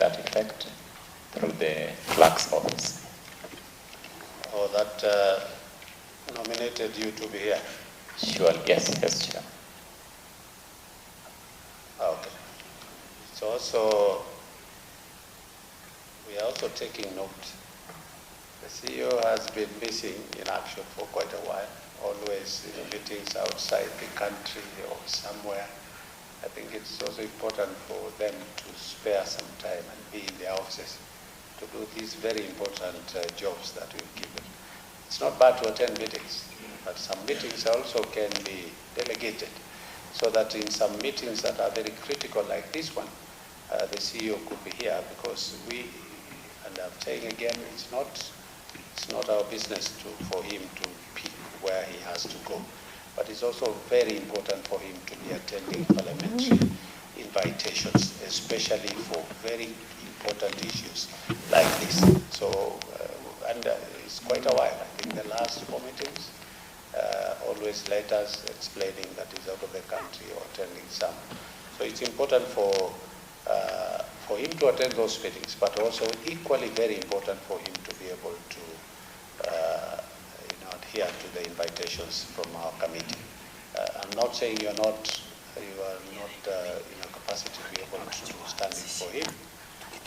that effect through the clerk's office. Or that nominated you to be here? Sure, yes, Chair. Okay. It's also, we are also taking note. The CEO has been missing in action for quite a while, always in meetings outside the country or somewhere. I think it's also important for them to spare some time and be in their offices to do these very important jobs that we've given. It's not bad to attend meetings, but some meetings also can be delegated so that in some meetings that are very critical like this one, the CEO could be here, because we, and I'm saying again, it's not our business for him to pick where he has to go. But it's also very important for him to be attending parliamentary invitations, especially for very important issues like this. So, it's quite a while. I think the last 4 meetings, always letters explaining that he's out of the country or attending some. So it's important for him to attend those meetings, but also equally very important for him to be able to adhere to the invitations from our committee. I'm not saying you are not in a capacity to be able to stand in for him,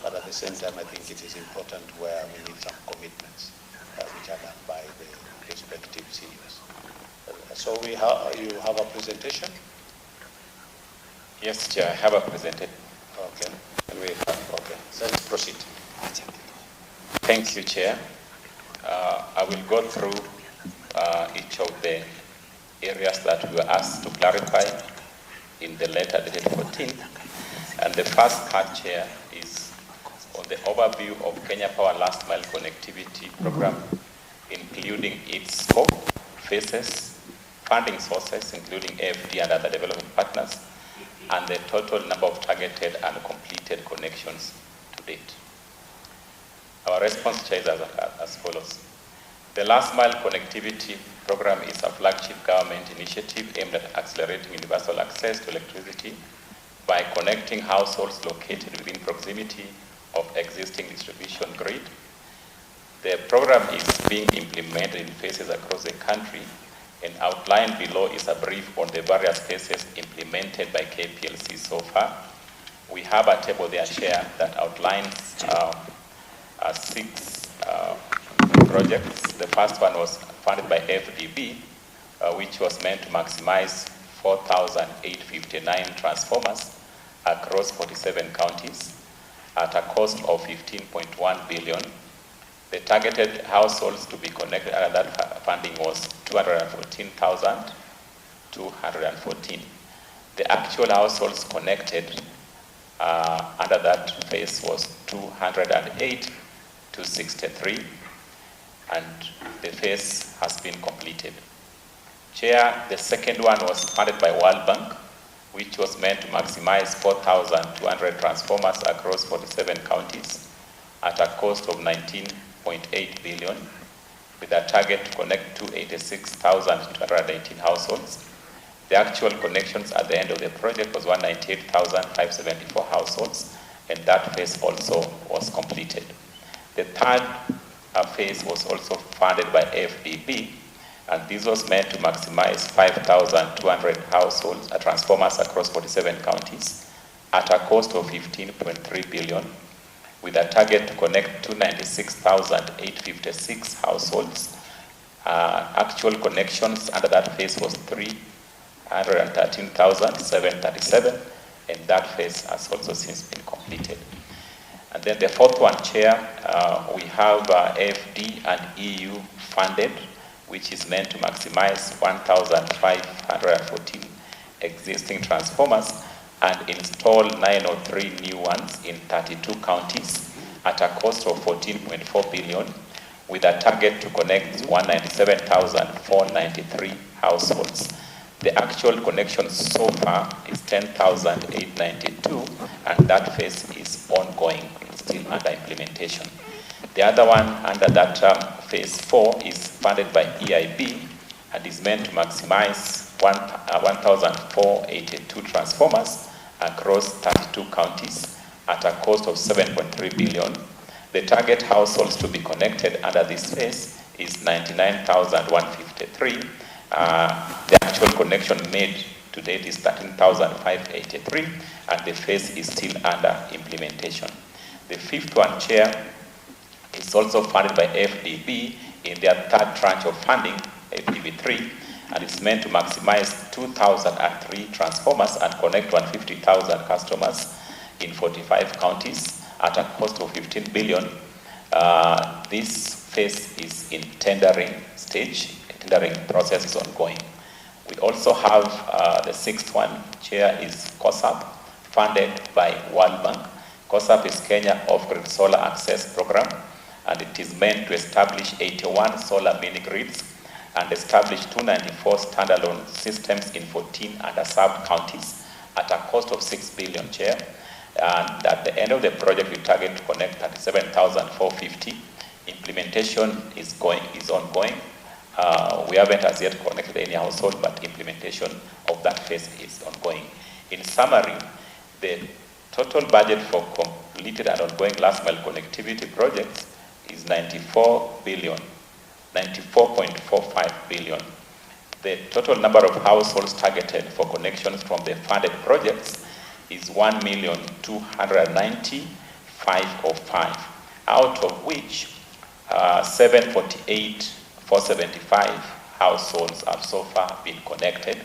but at the same time, I think it is important where we need some commitments which are done by the respective CEOs. So you have a presentation? Yes, Chair, I have a presentation. Okay. Okay. Let's proceed. Thank you, Chair. I will go through each of the areas that we were asked to clarify in the letter dated 14th. And the first part, Chair, is on the overview of Kenya Power Last Mile Connectivity Program, including its scope, phases, funding sources, including AFD and other development partners, and the total number of targeted and completed connections to date. Our response, Chair, is as follows. The Last Mile Connectivity Program is a flagship government initiative aimed at accelerating universal access to electricity by connecting households located within proximity of existing distribution grid. The program is being implemented in phases across the country, and outlined below is a brief on the various phases implemented by KPLC so far. We have a table there, Chair, that outlines 6 projects. The first one was funded by FDB, which was meant to maximize 4,859 transformers across 47 counties at a cost of 15.1 billion. The targeted households to be connected under that funding was 214,214. The actual households connected under that phase was 208 to 63, and the phase has been completed. Chair, the second one was funded by World Bank, which was meant to maximize 4,200 transformers across 47 counties at a cost of 19.8 billion, with a target to connect 286,218 households. The actual connections at the end of the project was 198,574 households, and that phase also was completed. The third phase was also funded by FDB, and this was meant to maximize 5,200 households transformers across 47 counties at a cost of 15.3 billion, with a target to connect 296,856 households. Actual connections under that phase was 313,737, and that phase has also since been completed. And then the fourth one, Chair, we have AFD and EU funded, which is meant to maximize 1,514 existing transformers and install 903 new ones in 32 counties at a cost of 14.4 billion, with a target to connect 197,493 households. The actual connections so far is 10,892, and that phase is ongoing, still under implementation. The other one under that phase 4 is funded by EIB and is meant to maximize 1,482 transformers across 32 counties at a cost of 7.3 billion. The target households to be connected under this phase is 99,153. The actual connection made to date is 13,583, and the phase is still under implementation. The fifth one, Chair, is also funded by FDB in their third tranche of funding, FDB3, and it's meant to maximize 2,003 transformers and connect 150,000 customers in 45 counties at a cost of 15 billion. This phase is in tendering stage. The tendering process is ongoing. We also have the sixth one, Chair, is COSAP, funded by World Bank. COSAP is Kenya Off-Grid Solar Access Program, and it is meant to establish 81 solar mini-grids and establish 294 standalone systems in 14 underserved counties at a cost of 6 billion, Chair. And at the end of the project, we target to connect 37,450. Implementation is ongoing. We haven't as yet connected any household, but implementation of that phase is ongoing. In summary, the total budget for completed and ongoing last mile connectivity projects is 94.45 billion. The total number of households targeted for connections from the funded projects is 1,290,505, out of which 748,475 households have so far been connected.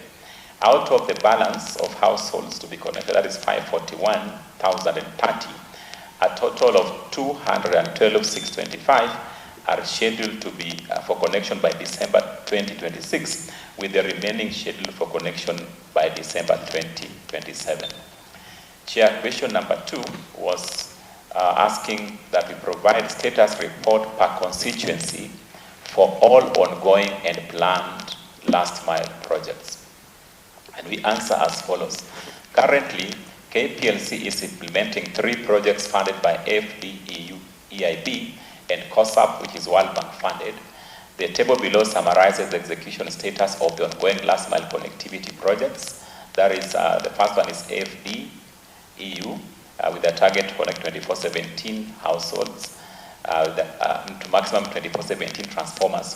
Out of the balance of households to be connected, that is 541,030, a total of 212,625 are scheduled to be for connection by December 2026, with the remaining scheduled for connection by December 2027. Chair, question number 2 was asking that we provide status report per constituency for all ongoing and planned last mile projects. And we answer as follows. Currently, KPLC is implementing 3 projects funded by FDEU, EIB, and COSAP, which is World Bank funded. The table below summarizes the execution status of the ongoing last mile connectivity projects. That is, the first one is FDEU, with a target to connect 2417 households, to maximum 2417 transformers,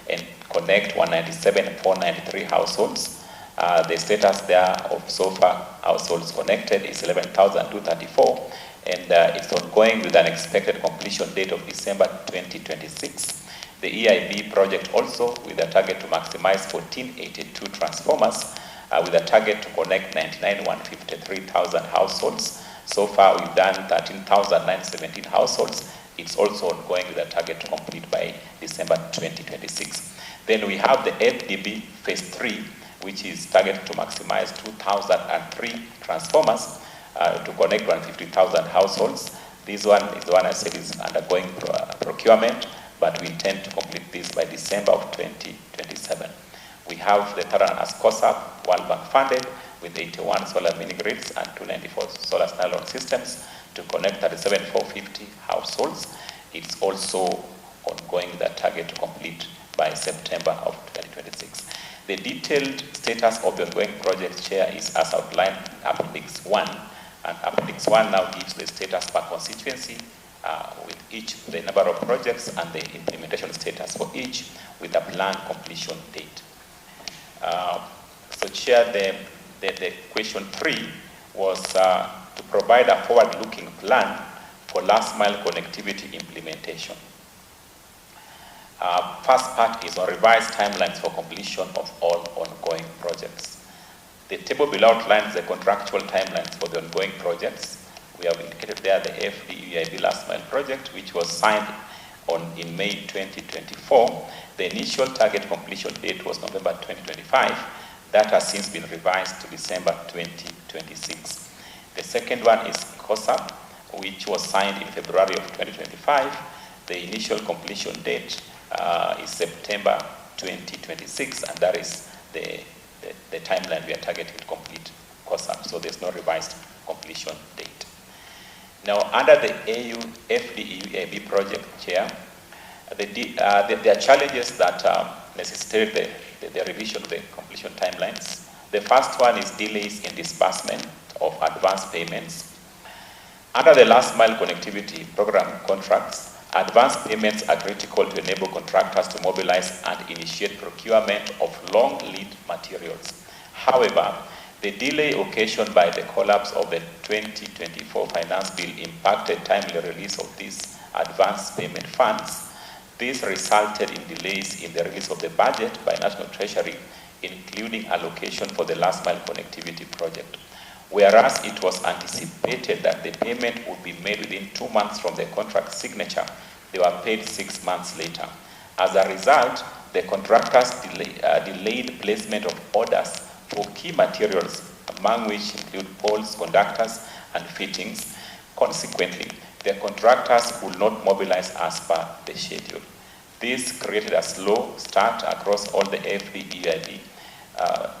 and connect 197,493 households. The status there of so far households connected is 11,234, and it's ongoing with an expected completion date of December 2026. The EIB project also with a target to maximize 1482 transformers, with a target to connect 99,153,000 households. So far we've done 13,917 households. It's also ongoing with a target to complete by December 2026. Then we have the FDB phase 3, which is targeted to maximize 2,003 transformers to connect 150,000 households. This one is the one I said is undergoing procurement, but we intend to complete this by December of 2027. We have the third one as COSAP, World Bank funded, with 81 solar mini-grids and 294 solar standalone systems to connect 37,450 households. It's also ongoing with a target to complete by September of 2026. The detailed status of the ongoing project, Chair, is as outlined in Appendix 1, and Appendix 1 now gives the status per constituency with each, the number of projects and the implementation status for each, with a planned completion date. So, Chair, the question 3 was to provide a forward-looking plan for last-mile connectivity implementation. First part is on revised timelines for completion of all ongoing projects. The table below outlines the contractual timelines for the ongoing projects. We have indicated there the FDEIB last mile project, which was signed in May 2024. The initial target completion date was November 2025. That has since been revised to December 2026. The second one is COSAP, which was signed in February of 2025. The initial completion date is September 2026, and that is the timeline we are targeting to complete COSAP. So there's no revised completion date. Now, under the FDEU project, Chair, there are challenges that necessitate the revision of the completion timelines. The first one is delays in disbursement of advance payments. Under the last mile connectivity program contracts, advance payments are critical to enable contractors to mobilize and initiate procurement of long lead materials. However, the delay occasioned by the collapse of the 2024 finance bill impacted timely release of these advance payment funds. This resulted in delays in the release of the budget by National Treasury, including allocation for the last mile connectivity project. Whereas it was anticipated that the payment would be made within 2 months from the contract signature, they were paid 6 months later. As a result, the contractors delayed placement of orders for key materials, among which include poles, conductors, and fittings. Consequently, the contractors could not mobilize as per the schedule. This created a slow start across all the FDEIB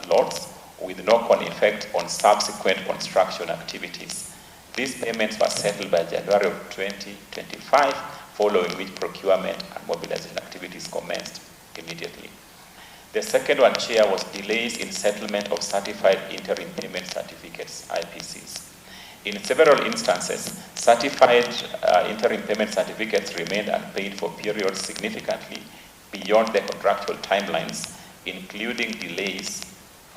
lots, with knock-on effect on subsequent construction activities. These payments were settled by January of 2025, following which procurement and mobilization activities commenced immediately. The second one, Chair, was delays in settlement of certified interim payment certificates, IPCs. In several instances, certified interim payment certificates remained unpaid for periods significantly beyond the contractual timelines, including delays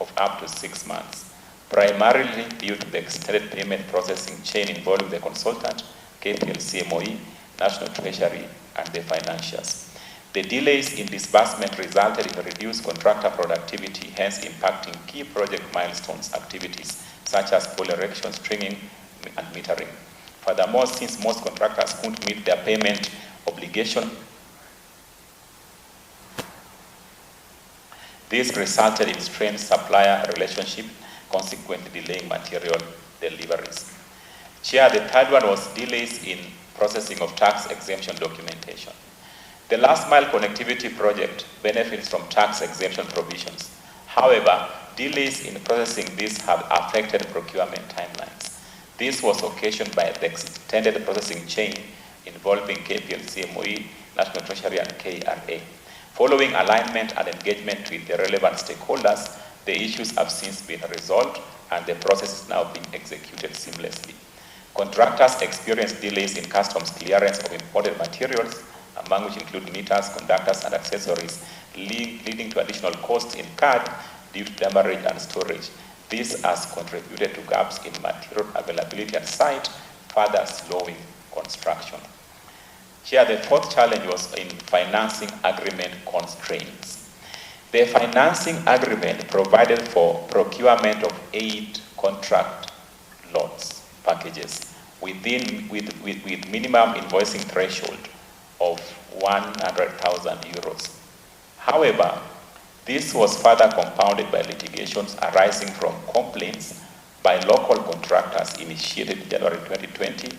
of up to 6 months, primarily due to the extended payment processing chain involving the consultant, KPLC-MOE, National Treasury, and the financiers. The delays in disbursement resulted in reduced contractor productivity, hence impacting key project milestones activities such as pole erection, stringing, and metering. Furthermore, since most contractors couldn't meet their payment obligation, this resulted in strained supplier relationship, consequently delaying material deliveries. Chair, the third one was delays in processing of tax exemption documentation. The last mile connectivity project benefits from tax exemption provisions. However, delays in processing these have affected procurement timelines. This was occasioned by the extended processing chain involving KPLC-MOE, National Treasury, and KRA. Following alignment and engagement with the relevant stakeholders, the issues have since been resolved and the process is now being executed seamlessly. Contractors experienced delays in customs clearance of imported materials, among which include meters, conductors, and accessories, leading to additional costs incurred due to demurrage and storage. This has contributed to gaps in material availability at site, further slowing construction. Here, the fourth challenge was in financing agreement constraints. The financing agreement provided for procurement of 8 contract lots, packages, with minimum invoicing threshold of 100,000 euros. However, this was further compounded by litigations arising from complaints by local contractors initiated in January 2020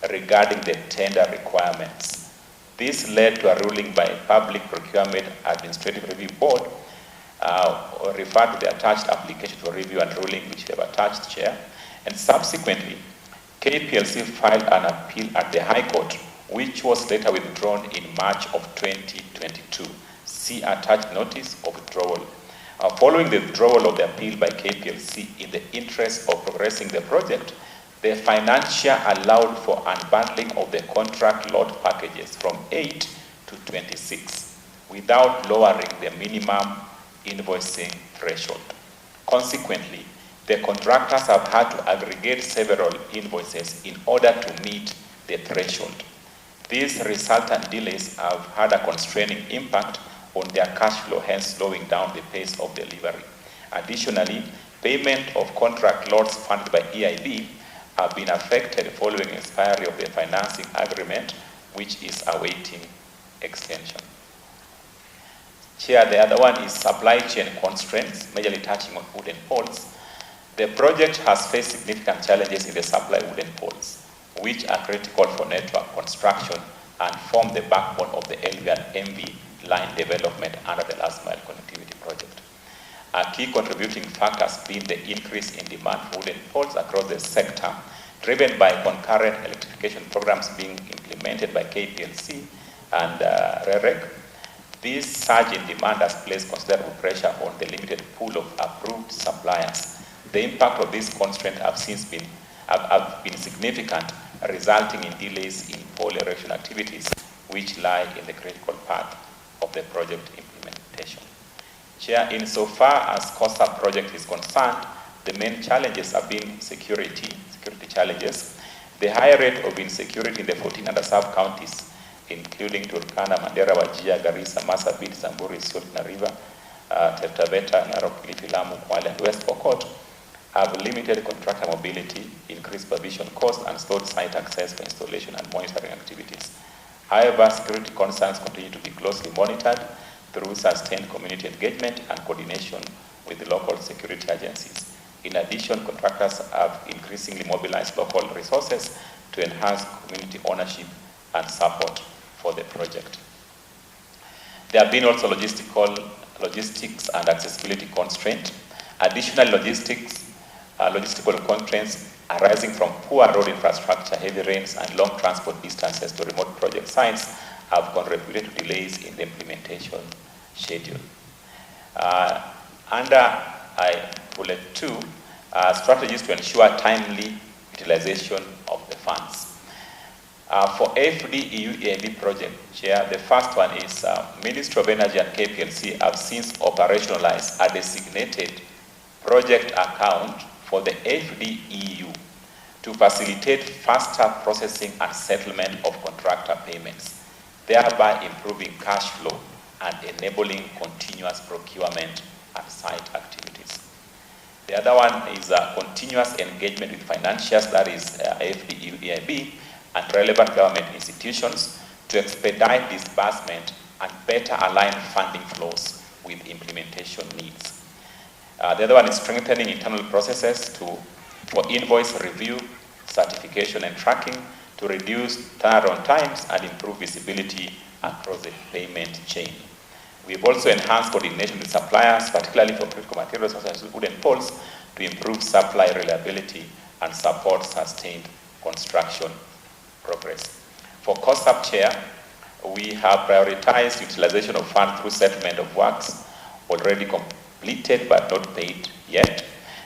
regarding the tender requirements. This led to a ruling by Public Procurement Administrative Review Board, referred to the attached application for review and ruling, which they have attached, Chair, and subsequently, KPLC filed an appeal at the High Court, which was later withdrawn in March of 2022. See attached notice of withdrawal. Following the withdrawal of the appeal by KPLC in the interest of progressing the project, the financier allowed for unbundling of the contract lot packages from 8 to 26 without lowering the minimum invoicing threshold. Consequently, the contractors have had to aggregate several invoices in order to meet the threshold. These resultant delays have had a constraining impact on their cash flow, hence slowing down the pace of delivery. Additionally, payment of contract lots funded by EIB have been affected following expiry of the financing agreement, which is awaiting extension. Chair, the other one is supply chain constraints, majorly touching on wooden poles. The project has faced significant challenges in the supply of wooden poles, which are critical for network construction and form the backbone of the LV and MV line development under the last mile connectivity project. A key contributing factor has been the increase in demand for wooden poles across the sector, driven by concurrent electrification programs being implemented by KPLC and REREC. This surge in demand has placed considerable pressure on the limited pool of approved suppliers. The impact of this constraint have since been significant, resulting in delays in pole erection activities, which lie in the critical path of the project implementation. Chair, insofar as COSA project is concerned, the main challenges have been security challenges, the high rate of insecurity in the 14 underserved counties, including Turkana, Mandera, Wajir, Garissa, Marsabit, Samburu, Isiolo, Tana River, Taita Taveta, Narok, Kilifi, Lamu, Kwale, and West Pokot, have limited contractor mobility, increased provision costs, and slowed site access for installation and monitoring activities. However, security concerns continue to be closely monitored through sustained community engagement and coordination with the local security agencies. In addition, contractors have increasingly mobilized local resources to enhance community ownership and support for the project. There have been also logistics and accessibility constraints. Additional logistical constraints arising from poor road infrastructure, heavy rains, and long transport distances to remote project sites have contributed to delays in the implementation schedule. Under bullet 2, strategies to ensure timely utilization of the funds. For FD-EU EIB project, Chair, the first one is Ministry of Energy and KPLC have since operationalized a designated project account for the FD-EU to facilitate faster processing and settlement of contractor payments, thereby improving cash flow and enabling continuous procurement and site activities. The other one is continuous engagement with financiers, that is FD-EU EIB, and relevant government institutions to expedite disbursement and better align funding flows with implementation needs. The other one is strengthening internal processes for invoice review, certification, and tracking to reduce turnaround times and improve visibility across the payment chain. We've also enhanced coordination with suppliers, particularly for critical materials such as wooden poles, to improve supply reliability and support sustained construction progress. For COSAP, Chair, we have prioritized utilization of funds through settlement of works already completed but not paid yet.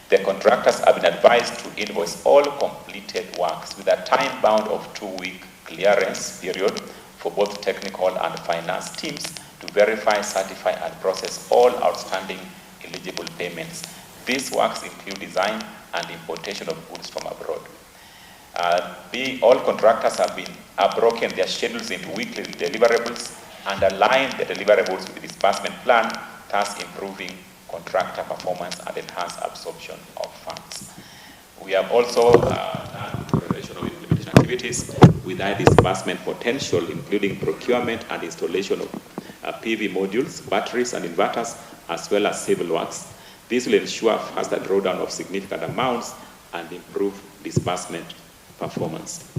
The contractors have been advised to invoice all completed works with a time bound of 2-week clearance period for both technical and finance teams to verify, certify, and process all outstanding eligible payments. These works include design and importation of goods from abroad. All contractors have broken their schedules into weekly deliverables and aligned the deliverables with the disbursement plan, thus improving contractor performance and enhanced absorption of funds. We have also done correlation of implementation activities with high disbursement potential, including procurement and installation of PV modules, batteries, and inverters, as well as civil works. This will ensure faster drawdown of significant amounts and improve disbursement performance.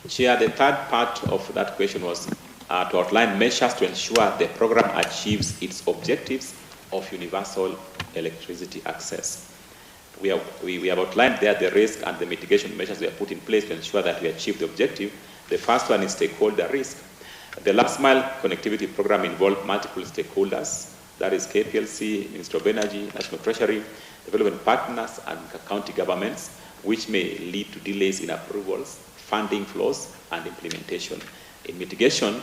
Chair, the third part of that question was to outline measures to ensure the program achieves its objectives of universal electricity access. We have outlined there the risk and the mitigation measures we have put in place to ensure that we achieve the objective. The first one is stakeholder risk. The last mile connectivity program involved multiple stakeholders, that is KPLC, Ministry of Energy, National Treasury, development partners, and county governments, which may lead to delays in approvals, funding flows, and implementation. In mitigation,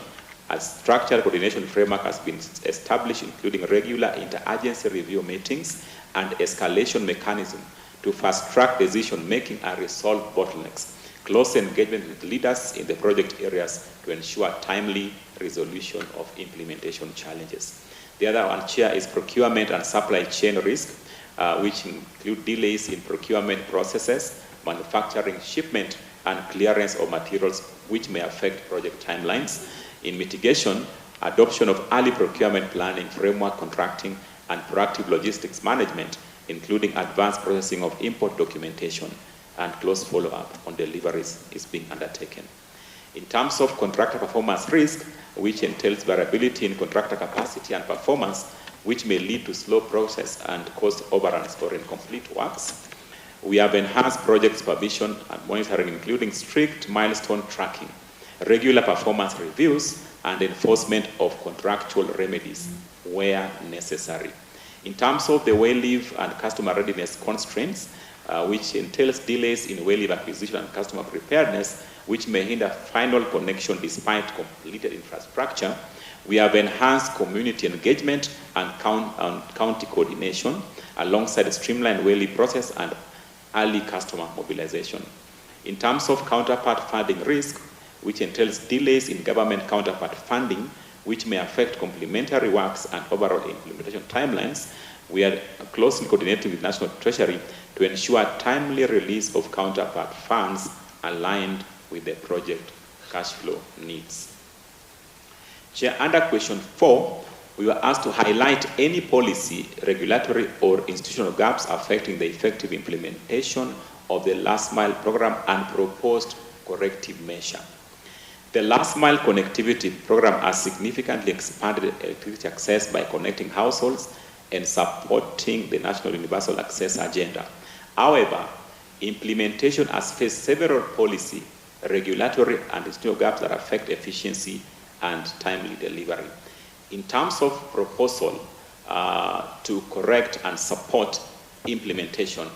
a structured coordination framework has been established, including regular interagency review meetings and escalation mechanism to fast-track decision-making and resolve bottlenecks. Close engagement with leaders in the project areas to ensure timely resolution of implementation challenges. The other one, Chair, is procurement and supply chain risk, which include delays in procurement processes, manufacturing, shipment, and clearance of materials, which may affect project timelines. In mitigation, adoption of early procurement planning, framework contracting, and proactive logistics management, including advanced processing of import documentation and close follow-up on deliveries, is being undertaken. In terms of contractor performance risk, which entails variability in contractor capacity and performance, which may lead to slow process and cost overruns for incomplete works, we have enhanced project supervision and monitoring, including strict milestone tracking, regular performance reviews, and enforcement of contractual remedies where necessary. In terms of the way leave and customer readiness constraints, which entails delays in well leave acquisition and customer preparedness, which may hinder final connection despite completed infrastructure. We have enhanced community engagement and county coordination alongside a streamlined well leave process and early customer mobilization. In terms of counterpart funding risk, which entails delays in government counterpart funding, which may affect complementary works and overall implementation timelines, we are closely coordinating with National Treasury to ensure timely release of counterpart funds aligned with the project cash flow needs. Chair, under question 4, we were asked to highlight any policy, regulatory, or institutional gaps affecting the effective implementation of the last mile program and proposed corrective measure. The last mile connectivity program has significantly expanded electricity access by connecting households and supporting the National Universal Access Agenda. However, implementation has faced several policy, regulatory, and institutional gaps that affect efficiency and timely delivery. In terms of proposal to correct and support implementation,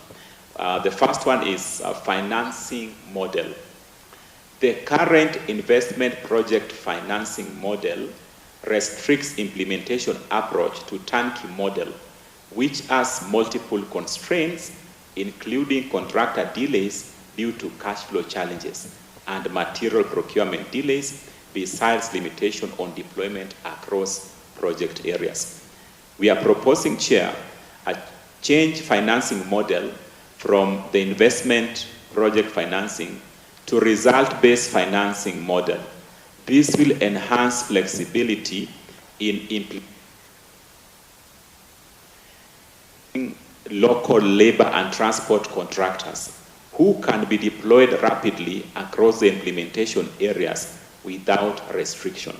the first one is a financing model. The current investment project financing model restricts implementation approach to turnkey model, which has multiple constraints, including contractor delays due to cash flow challenges and material procurement delays, besides limitation on deployment across project areas. We are proposing, Chair, a change financing model from the investment project financing to result-based financing model. This will enhance flexibility in implementing local labor and transport contractors who can be deployed rapidly across the implementation areas without restriction.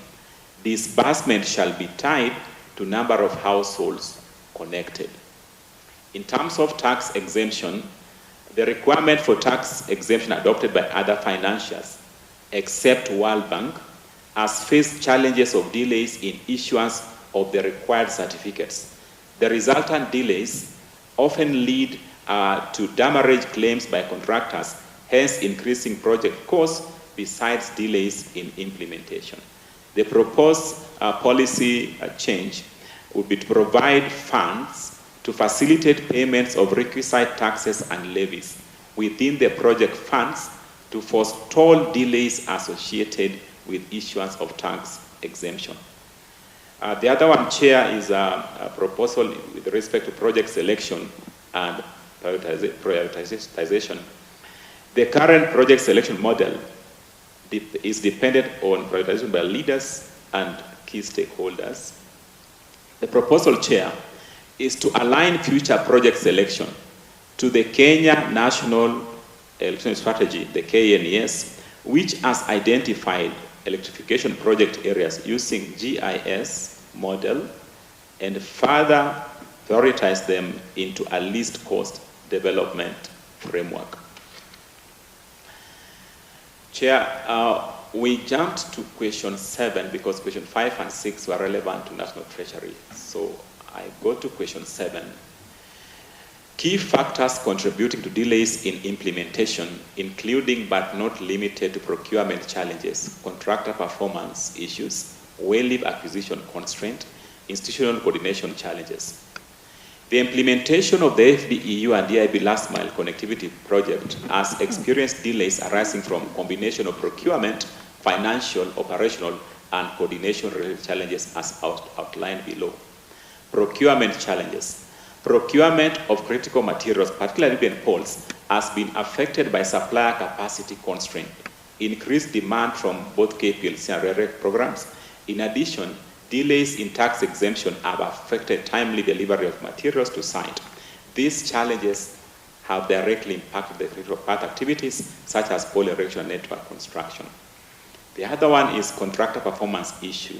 Disbursement shall be tied to number of households connected. In terms of tax exemption, the requirement for tax exemption adopted by other financiers, except World Bank, has faced challenges of delays in issuance of the required certificates. The resultant delays often lead to demurrage claims by contractors, hence increasing project costs besides delays in implementation. The proposed policy change would be to provide funds to facilitate payments of requisite taxes and levies within the project funds to forestall delays associated with issuance of tax exemption. The other one, Chair, is a proposal with respect to project selection and prioritization. The current project selection model is dependent on prioritization by leaders and key stakeholders. The proposal, Chair, is to align future project selection to the Kenya National Electricity Strategy, the KNES, which has identified electrification project areas using GIS model and further prioritize them into a least cost development framework. Chair, we jumped to question 7 because question 5 and 6 were relevant to National Treasury. So I go to question 7. Key factors contributing to delays in implementation, including but not limited to procurement challenges, contractor performance issues, well leave acquisition constraint, institutional coordination challenges. The implementation of the FDEU and DIB last mile connectivity project has experienced delays arising from combination of procurement, financial, operational, and coordination-related challenges as outlined below. Procurement challenges. Procurement of critical materials, particularly in poles, has been affected by supplier capacity constraint, increased demand from both KPLC and REREC programs. In addition, delays in tax exemption have affected timely delivery of materials to site. These challenges have directly impacted the critical path activities such as pole erection and network construction. The other one is contractor performance issue.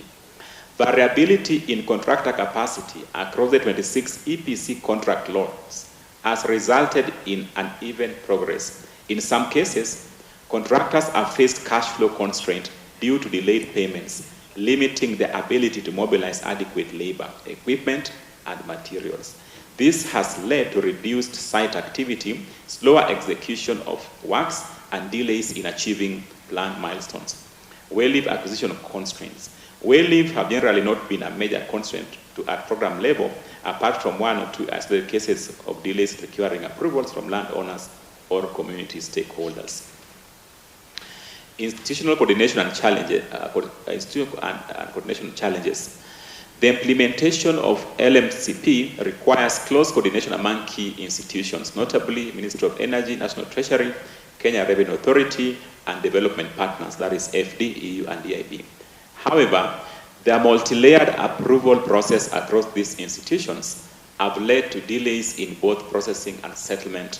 Variability in contractor capacity across the 26 EPC contract lots has resulted in uneven progress. In some cases, contractors have faced cash flow constraint due to delayed payments, limiting the ability to mobilize adequate labor, equipment, and materials. This has led to reduced site activity, slower execution of works, and delays in achieving planned milestones. Well-lived acquisition constraints. Well-lived have generally not been a major constraint at program level, apart from one or two isolated cases of delays requiring approvals from landowners or community stakeholders. Institutional coordination and challenges. The implementation of LMCP requires close coordination among key institutions, notably Ministry of Energy, National Treasury, Kenya Revenue Authority, and development partners, that is FD, EU, and EIB. However, the multi-layered approval process across these institutions have led to delays in both processing and settlement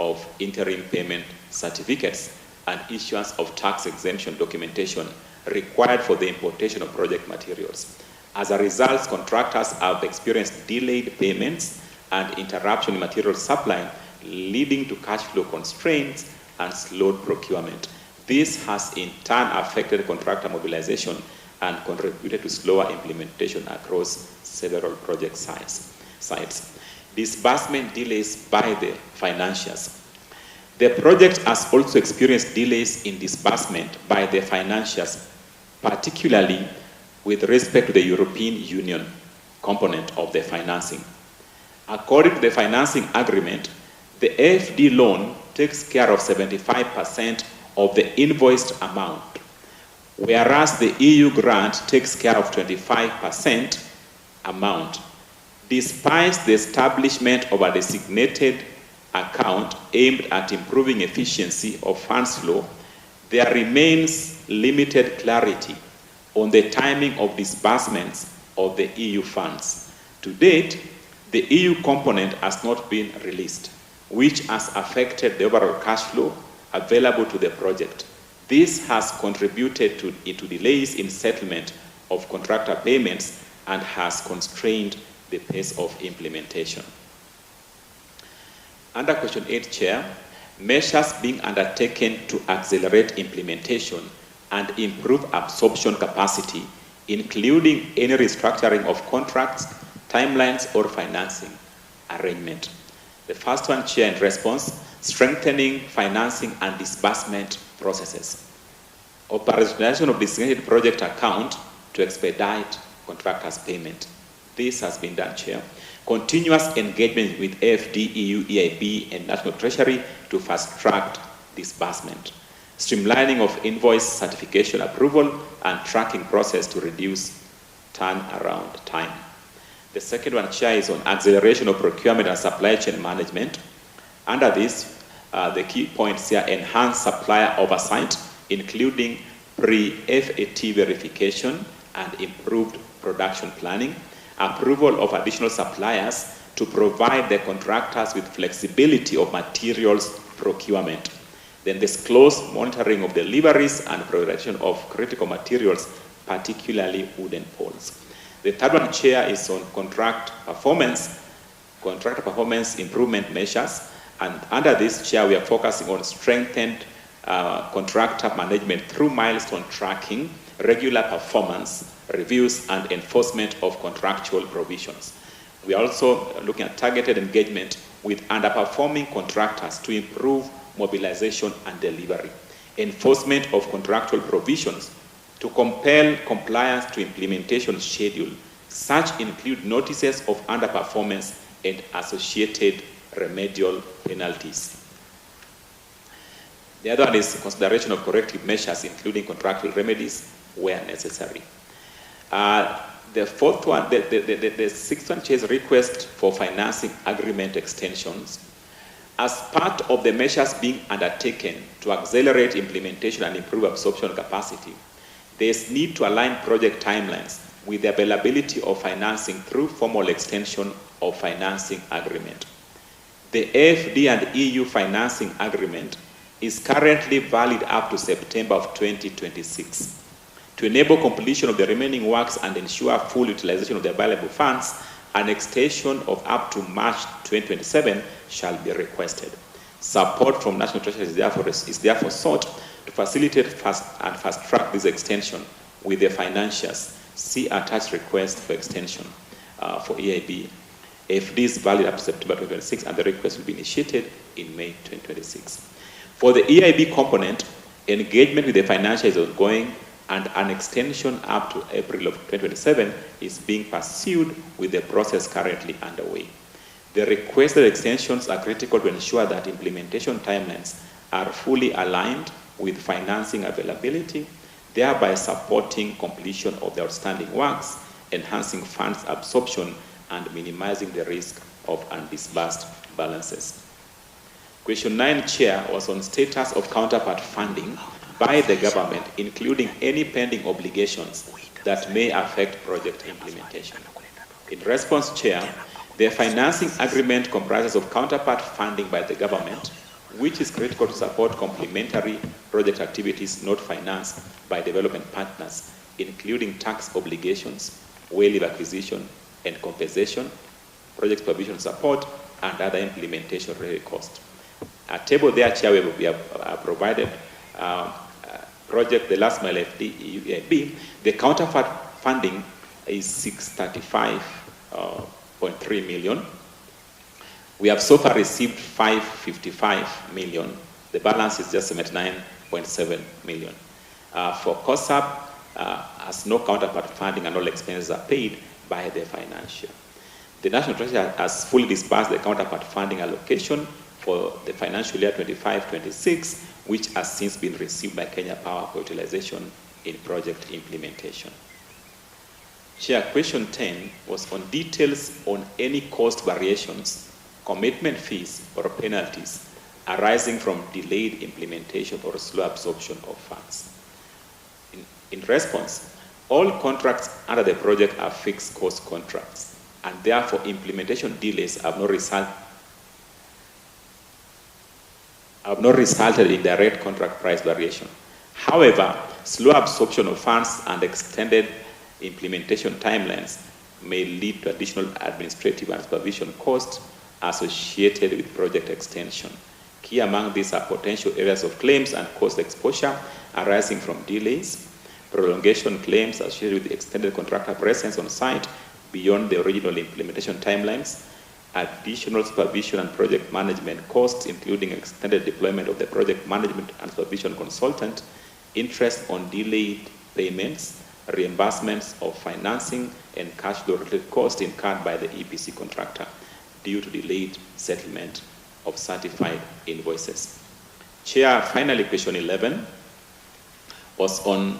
of interim payment certificates and issuance of tax exemption documentation required for the importation of project materials. As a result, contractors have experienced delayed payments and interruption in material supply, leading to cash flow constraints and slowed procurement. This has in turn affected contractor mobilization and contributed to slower implementation across several project sites. Disbursement delays by the financiers. The project has also experienced delays in disbursement by the financiers, particularly with respect to the European Union component of the financing. According to the financing agreement, the AFD loan takes care of 75% of the invoiced amount, whereas the EU grant takes care of 25% amount. Despite the establishment of a designated account aimed at improving efficiency of funds flow, there remains limited clarity on the timing of disbursements of the EU funds. To date, the EU component has not been released, which has affected the overall cash flow available to the project. This has contributed to delays in settlement of contractor payments and has constrained the pace of implementation. Under question 8, Chair, measures being undertaken to accelerate implementation and improve absorption capacity, including any restructuring of contracts, timelines, or financing arrangement. The first one, Chair, in response, strengthening financing and disbursement processes. Operationalization of designated project account to expedite contractors' payment. This has been done, Chair. Continuous engagement with AFD, EU, EIB, and National Treasury to fast-track disbursement. Streamlining of invoice certification approval and tracking process to reduce turnaround time. The second one, Chair, is on acceleration of procurement and supply chain management. Under this, the key points here: enhanced supplier oversight, including pre-FAT verification and improved production planning, approval of additional suppliers to provide the contractors with flexibility of materials procurement. Then this close monitoring of deliveries and production of critical materials, particularly wooden poles. The third one, Chair, is on contractor performance improvement measures. And under this, Chair, we are focusing on strengthened contractor management through milestone tracking, regular performance reviews, and enforcement of contractual provisions. We are also looking at targeted engagement with underperforming contractors to improve mobilization and delivery. Enforcement of contractual provisions to compel compliance to implementation schedule. Such include notices of underperformance and associated remedial penalties. The other one is consideration of corrective measures, including contractual remedies where necessary. The fourth one, the sixth one, is request for financing agreement extensions. As part of the measures being undertaken to accelerate implementation and improve absorption capacity, there is need to align project timelines with the availability of financing through formal extension of financing agreement. The AFD and EU financing agreement is currently valid up to September of 2026. To enable completion of the remaining works and ensure full utilization of the available funds, an extension of up to March 2027 shall be requested. Support from National Treasury is therefore sought to facilitate fast-track this extension with the financiers. See attached request for extension for EIB. FD is valid up to September 2026, and the request will be initiated in May 2026. For the EIB component, engagement with the financier is ongoing, and an extension up to April of 2027 is being pursued with the process currently underway. The requested extensions are critical to ensure that implementation timelines are fully aligned with financing availability, thereby supporting completion of the outstanding works, enhancing funds absorption, and minimizing the risk of undisbursed balances. Question 9, Chair, was on status of counterpart funding by the government, including any pending obligations that may affect project implementation. In response, Chair, the financing agreement comprises of counterpart funding by the government, which is critical to support complementary project activities not financed by development partners, including tax obligations, well leave acquisition and compensation, project supervision support, and other implementation-related costs. A table there, Chair, we have provided project, the last mile FD, the counterpart funding is 635.3 million. We have so far received 555 million. The balance is just 79.7 million. For COSAP, as no counterpart funding and all expenses are paid by the financier. The National Treasury has fully disbursed the counterpart funding allocation for the financial year 25-26, which has since been received by Kenya Power for utilization in project implementation. Chair, question 10 was on details on any cost variations, commitment fees, or penalties arising from delayed implementation or slow absorption of funds. In response, all contracts under the project are fixed cost contracts, and therefore implementation delays have not resulted in direct contract price variation. However, slow absorption of funds and extended implementation timelines may lead to additional administrative and supervision costs associated with project extension. Key among these are potential areas of claims and cost exposure arising from delays, prolongation claims associated with the extended contractor presence on site beyond the original implementation timelines, additional supervision and project management costs, including extended deployment of the project management and supervision consultant, interest on delayed payments, reimbursements of financing, and cash flow-related costs incurred by the EPC contractor due to delayed settlement of certified invoices. Chair, finally, question 11 was on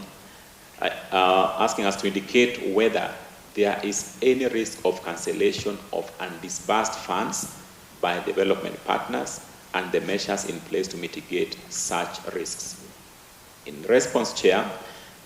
asking us to indicate whether there is any risk of cancellation of undisbursed funds by development partners and the measures in place to mitigate such risks. In response, Chair,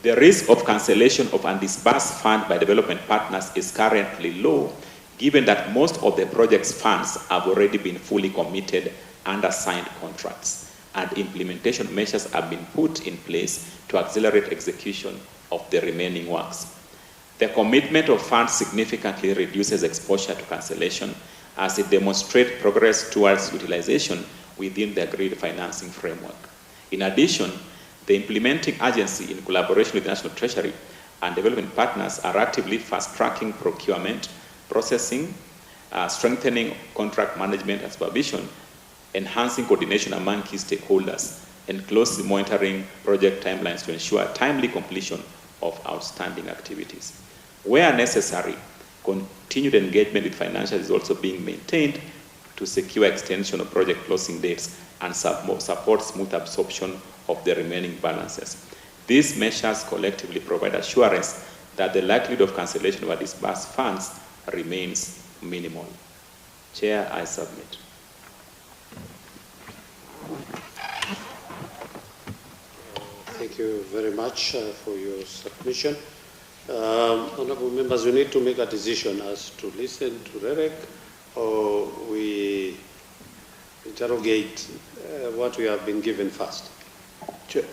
the risk of cancellation of undisbursed funds by development partners is currently low, given that most of the project's funds have already been fully committed under signed contracts, and implementation measures have been put in place to accelerate execution of the remaining works. The commitment of funds significantly reduces exposure to cancellation as it demonstrates progress towards utilization within the agreed financing framework. In addition, the implementing agency, in collaboration with the National Treasury and development partners, are actively fast-tracking procurement, processing, strengthening contract management and supervision, enhancing coordination among key stakeholders, and closely monitoring project timelines to ensure timely completion of outstanding activities. Where necessary, continued engagement with financials is also being maintained to secure extension of project closing dates and support smooth absorption of the remaining balances. These measures collectively provide assurance that the likelihood of cancellation of disbursed funds remains minimal. Chair, I submit. Thank you very much for your submission. Honorable members, we need to make a decision as to listen to REREC or we interrogate what we have been given first. Chair,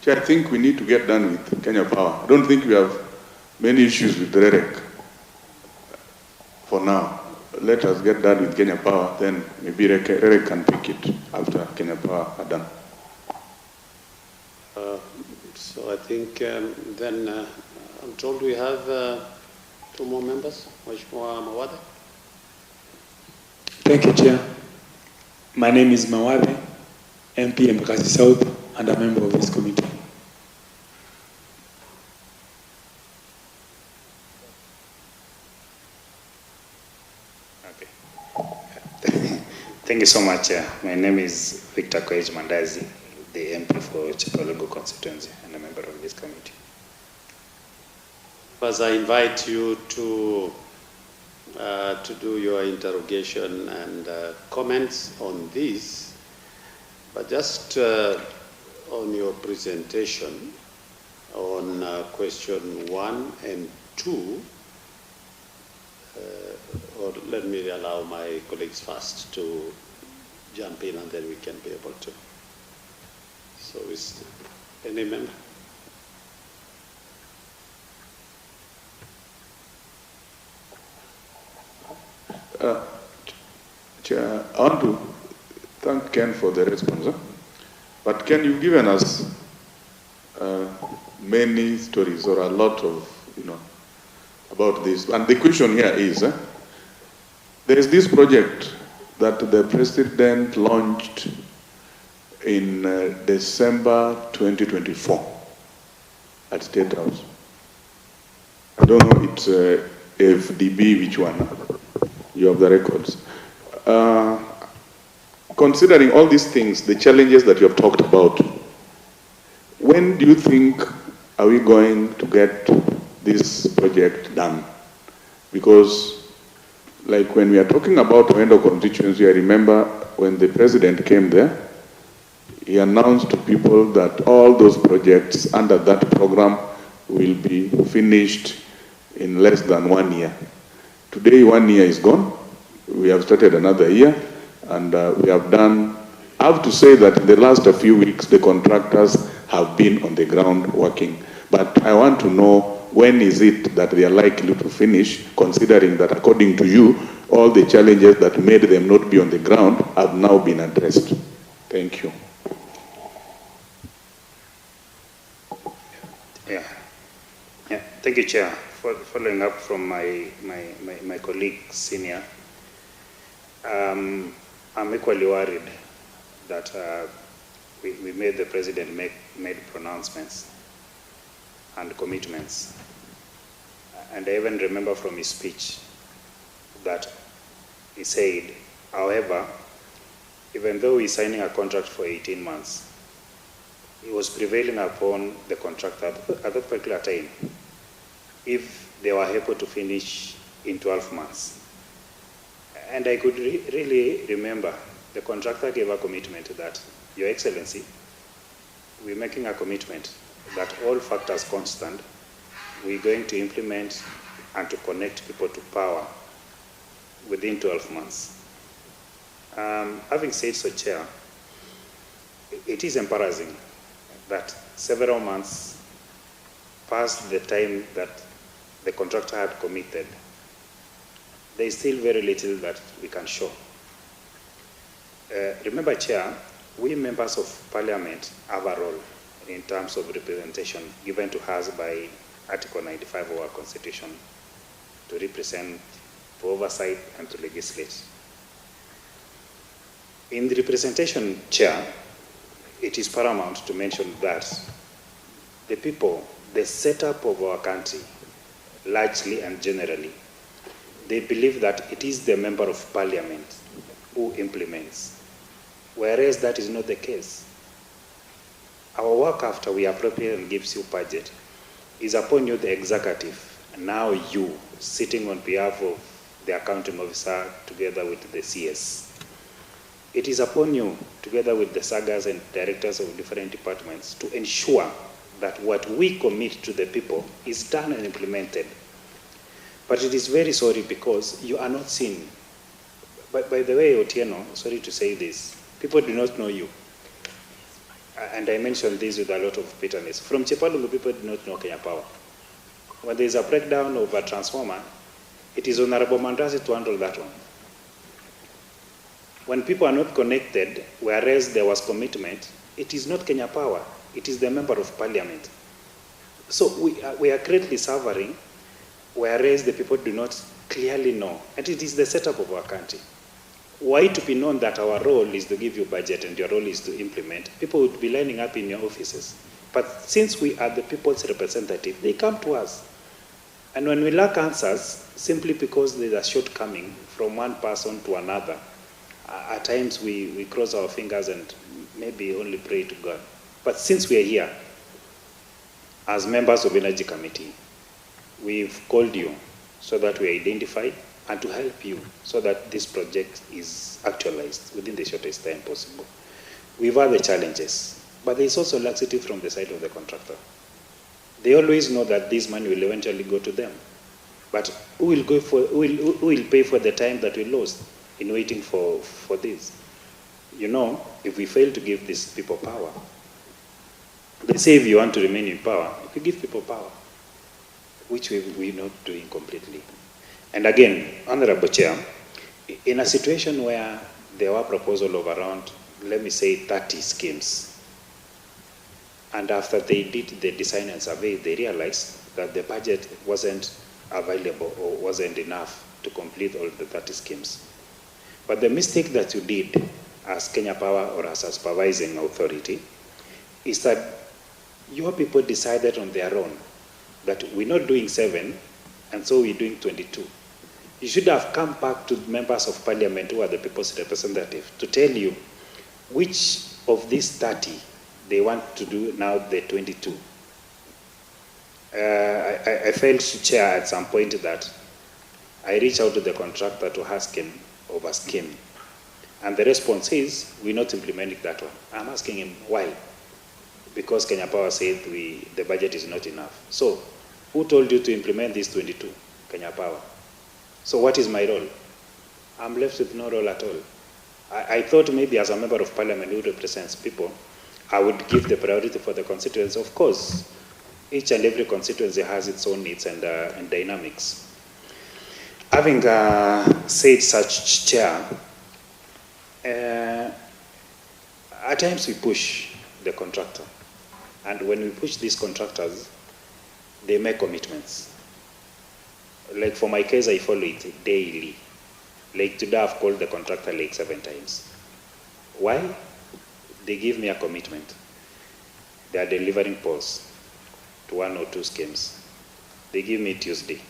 I think we need to get done with Kenya Power. I don't think we have many issues with REREC for now. Let us get done with Kenya Power, then maybe REREC can pick it after Kenya Power are done. So I think then I'm told we have Two more members. Mheshimiwa Mawade. Thank you, Chair. My name is Mawade, MP Embakasi South, and a member of this committee. Okay. Thank you so much. My name is Victor Mbadi, the MP for Chipolongo constituency and a member of this committee. As I invite you to do your interrogation and comments on this, but just on your presentation on question 1 and 2, or let me allow my colleagues first to jump in and then we can be able to. So is any member? Chair, I want to thank Ken for the response. But Ken, you've given us many stories or a lot of, about this. And the question here is, there is this project that the President launched in December 2024 at State House. I don't know, it's FDB, which one? You have the records. Considering all these things, the challenges that you have talked about, when do you think are we going to get this project done? Because, like when we are talking about Oendo constituency, I remember when the President came there, he announced to people that all those projects under that program will be finished in less than 1 year. Today, 1 year is gone. We have started another year, and we have done. I have to say that in the last few weeks, the contractors have been on the ground working. But I want to know, when is it that they are likely to finish, considering that, according to you, all the challenges that made them not be on the ground have now been addressed? Thank you. Yeah. Thank you, Chair. Following up from my colleague senior, I'm equally worried that we made the President made pronouncements and commitments. And I even remember from his speech that he said, however, even though he's signing a contract for 18 months, he was prevailing upon the contractor at that particular time if they were able to finish in 12 months. And I could really remember the contractor gave a commitment that, Your Excellency, we're making a commitment that all factors constant, we're going to implement and to connect people to power within 12 months. Having said so, Chair, it is embarrassing that several months past the time that the contractor had committed, there is still very little that we can show. Remember, Chair, we members of Parliament have a role in terms of representation given to us by Article 95 of our Constitution to represent, for oversight, and to legislate. In the representation, Chair, it is paramount to mention that the people, the setup of our country, largely and generally, they believe that it is the member of Parliament who implements, whereas that is not the case. Our work after we appropriate and gives you budget is upon you, the executive, and now you, sitting on behalf of the accounting officer together with the CS. It is upon you, together with the sagas and directors of different departments, to ensure that what we commit to the people is done and implemented. But it is very sorry because you are not seen. But by the way, Otieno, sorry to say this, people do not know you. And I mention this with a lot of bitterness. From Chepalungu, people do not know Kenya Power. When there is a breakdown of a transformer, it is Honorable Mandasi to handle that one. When people are not connected, whereas there was commitment, it is not Kenya Power, it is the member of Parliament. So we are greatly suffering whereas the people do not clearly know. And it is the setup of our country. Were it to be known that our role is to give you budget and your role is to implement, people would be lining up in your offices. But since we are the people's representative, they come to us. And when we lack answers, simply because there's a shortcoming from one person to another, at times we cross our fingers and maybe only pray to God. But since we are here, as members of Energy Committee, we've called you so that we identify and to help you so that this project is actualized within the shortest time possible. We've had the challenges, but there is also laxity from the side of the contractor. They always know that this money will eventually go to them. But who will pay for the time that we lost in waiting for this? You know, if we fail to give these people power, they say if you want to remain in power, you give people power, which we're not doing completely. And again, Honorable Chair, in a situation where there were proposals of around, let me say, 30 schemes, and after they did the design and survey, they realized that the budget wasn't available or wasn't enough to complete all the 30 schemes. But the mistake that you did as Kenya Power or as a supervising authority is that your people decided on their own that we're not doing 7, and so we're doing 22. You should have come back to members of parliament who are the people's representative to tell you which of these 30 they want to do now the 22. I failed to chair at some point that I reached out to the contractor to ask him of a scheme. And the response is, we're not implementing that one. I'm asking him why. Because Kenya Power said the budget is not enough. So, who told you to implement this 22? Kenya Power. So what is my role? I'm left with no role at all. I thought maybe as a member of parliament who represents people, I would give the priority for the constituency. Of course, each and every constituency has its own needs and dynamics. Having said such, Chair, at times we push the contractor. And when we push these contractors, they make commitments. Like for my case, I follow it daily. Like today, I've called the contractor like 7 times. Why? They give me a commitment. They are delivering poles to 1 or 2 schemes. They give me Tuesday.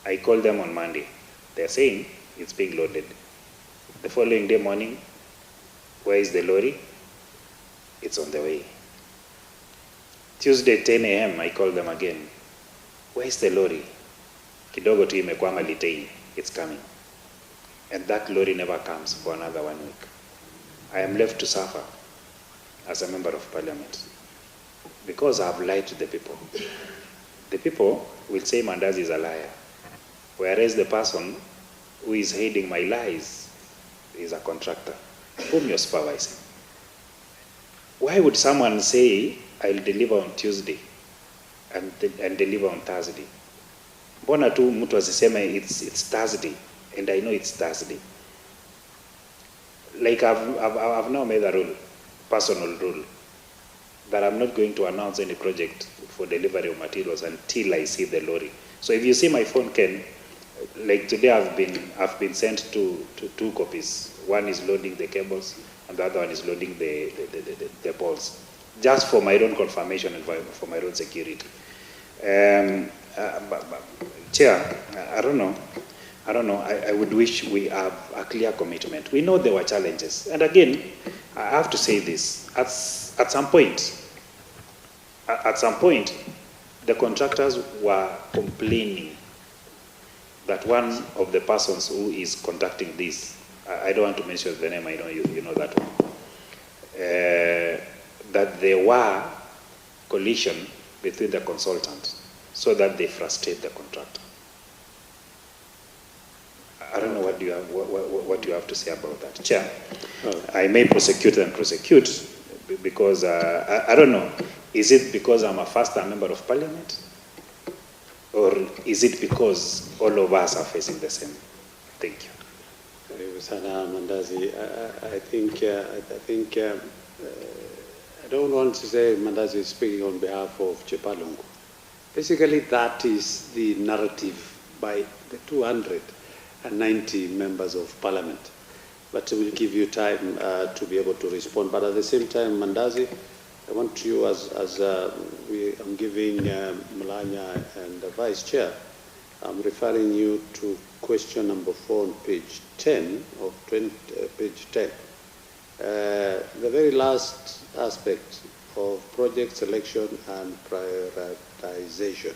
I call them on Monday. They're saying it's being loaded. The following day morning, where is the lorry? It's on the way. Tuesday 10 a.m., I call them again. Where is the lorry? Kidogo tu imekwama Litein. It's coming. And that lorry never comes for another 1 week. I am left to suffer as a member of parliament because I have lied to the people. The people will say Wandayi is a liar, whereas the person who is hiding my lies is a contractor whom you're supervising. Why would someone say, I'll deliver on Tuesday and deliver on Thursday? Mbona tu mtu asiseme it's Thursday, and I know it's Thursday. Like I've now made a rule, personal rule, that I'm not going to announce any project for delivery of materials until I see the lorry. So if you see my phone, Ken, like today I've been sent to 2 copies. One is loading the cables, and the other one is loading the poles, just for my own confirmation and for my own security. Chair, I don't know. I would wish we have a clear commitment. We know there were challenges. And again, I have to say this. At some point, the contractors were complaining that one of the persons who is conducting this, I don't want to mention the name, I know you know that one, that there were collision between the consultant so that they frustrate the contractor. I don't know what you have to say about that, Chair. I may prosecute because I don't know. Is it because I'm a first-time member of parliament, or is it because all of us are facing the same? Thank you. I think I don't want to say Wandayi is speaking on behalf of Chepalungu. Basically, that is the narrative by the 290 members of parliament. But we'll give you time to be able to respond. But at the same time, Mandazi, I want you, I'm giving Malanya and the Vice Chair, I'm referring you to question number 4 on page 10 of page 10. The very last aspect of project selection and prioritization,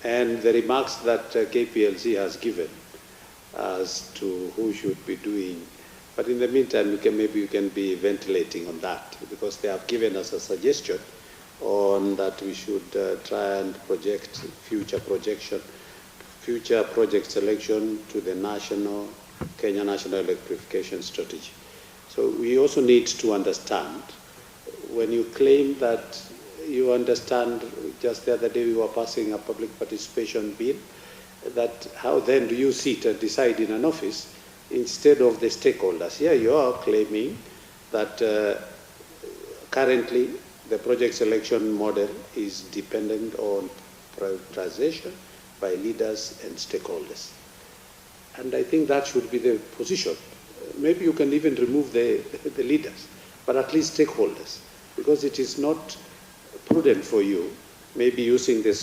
and the remarks that KPLC has given as to who should be doing. But in the meantime, maybe you can be ventilating on that, because they have given us a suggestion on that we should try and project future project selection to the Kenya National Electrification Strategy. So we also need to understand, when you claim that you understand, just the other day we were passing a public participation bill, that how then do you sit and decide in an office instead of the stakeholders? Here you are claiming that currently the project selection model is dependent on prioritization by leaders and stakeholders. And I think that should be the position. Maybe you can even remove the leaders, but at least stakeholders, because it is not prudent for you, maybe using the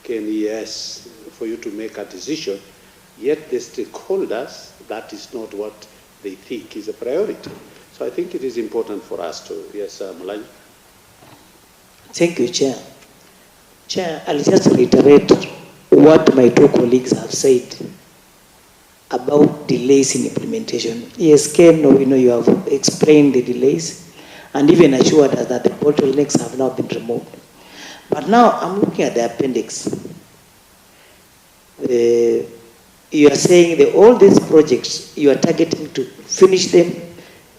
KNES for you to make a decision, yet the stakeholders, that is not what they think is a priority. So I think it is important for us to, yes, Malanya. Thank you, Chair. Chair, I'll just reiterate what my two colleagues have said about delays in implementation. Yes, Ken, you have explained the delays and even assured us that the bottlenecks have not been removed. But now I'm looking at the appendix. You are saying that all these projects, you are targeting to finish them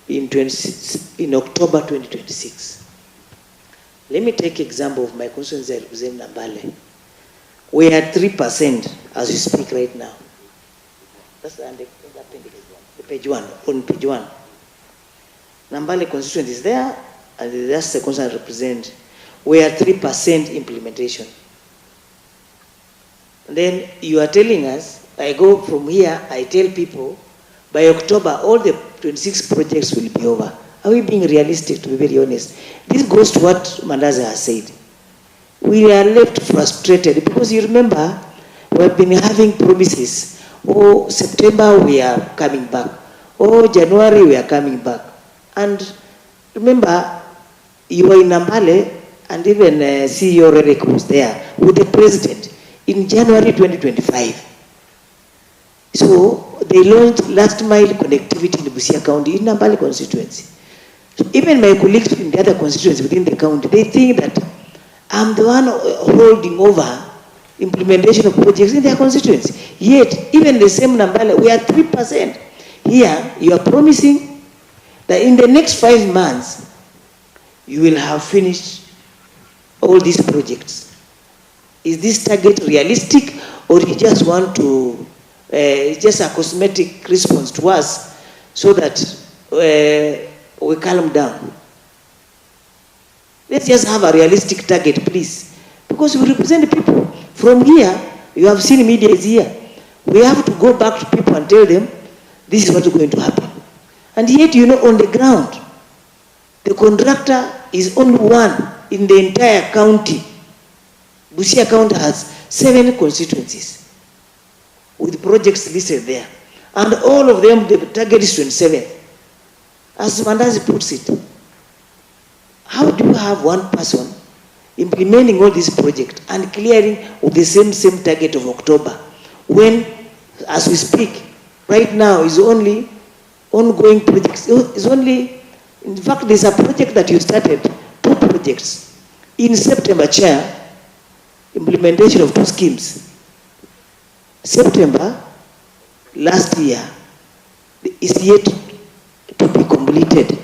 in October 2026. Let me take example of my constituency, Nambale. We are 3% as we speak right now. That's the appendix, the page 1, on page 1. Nambale constituency is there, and that's the constituency I represent. We are 3% implementation. And then you are telling us, I go from here, I tell people, by October, all the 26 projects will be over. Are we being realistic, to be very honest? This goes to what Mandazi has said. We are left frustrated because you remember, we've been having promises. Oh, September we are coming back. Oh, January we are coming back. And remember, you were in Nambale, and even CEO Rerek was there with the president in January 2025. So they launched last mile connectivity in Busia County in Nambale constituency. So even my colleagues in the other constituencies within the county, they think that I'm the one holding over implementation of projects in their constituency. Yet, even the same Nambale, we are 3%. Here, you are promising that in the next 5 months, you will have finished all these projects. Is this target realistic, or you just want to, just a cosmetic response to us so that we calm down? Let's just have a realistic target, please. Because we represent the people. From here, you have seen media is here. We have to go back to people and tell them, this is what is going to happen. And yet, on the ground, the contractor is only one in the entire county. Busia County has 7 constituencies with projects listed there. And all of them, the target is 27. As Mandazi puts it, how do you have one person implementing all these projects and clearing with the same target of October, when, as we speak, right now is only ongoing projects? It's only, in fact, there's a project that you started, 2 projects. In September, Chair, implementation of 2 schemes. September last year is yet to be completed.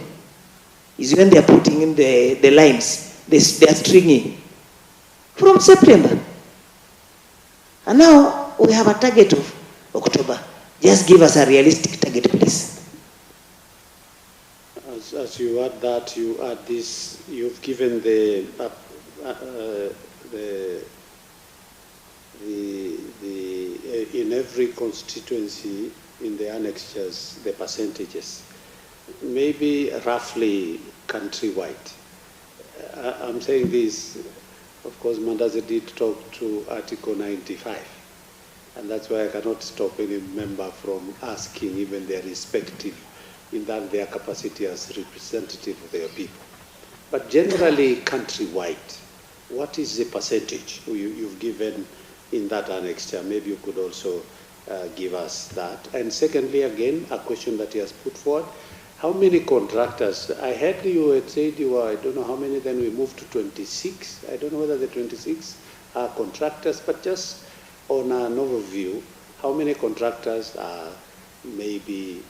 Is when they are putting in the lines, they are stringing from September. And now we have a target of October. Just give us a realistic target, please. As you add that, you add this, you've given the in every constituency in the annexures, the percentages, maybe roughly countrywide. I'm saying this, of course, Mandazi did talk to Article 95, and that's why I cannot stop any member from asking even their respective, in that their capacity as representative of their people. But generally, countrywide, what is the percentage you've given in that annexure? Maybe you could also give us that. And secondly, again, a question that he has put forward, how many contractors? I heard you had said you were, I don't know how many, then we moved to 26. I don't know whether the 26 are contractors, but just on an overview, how many contractors are maybe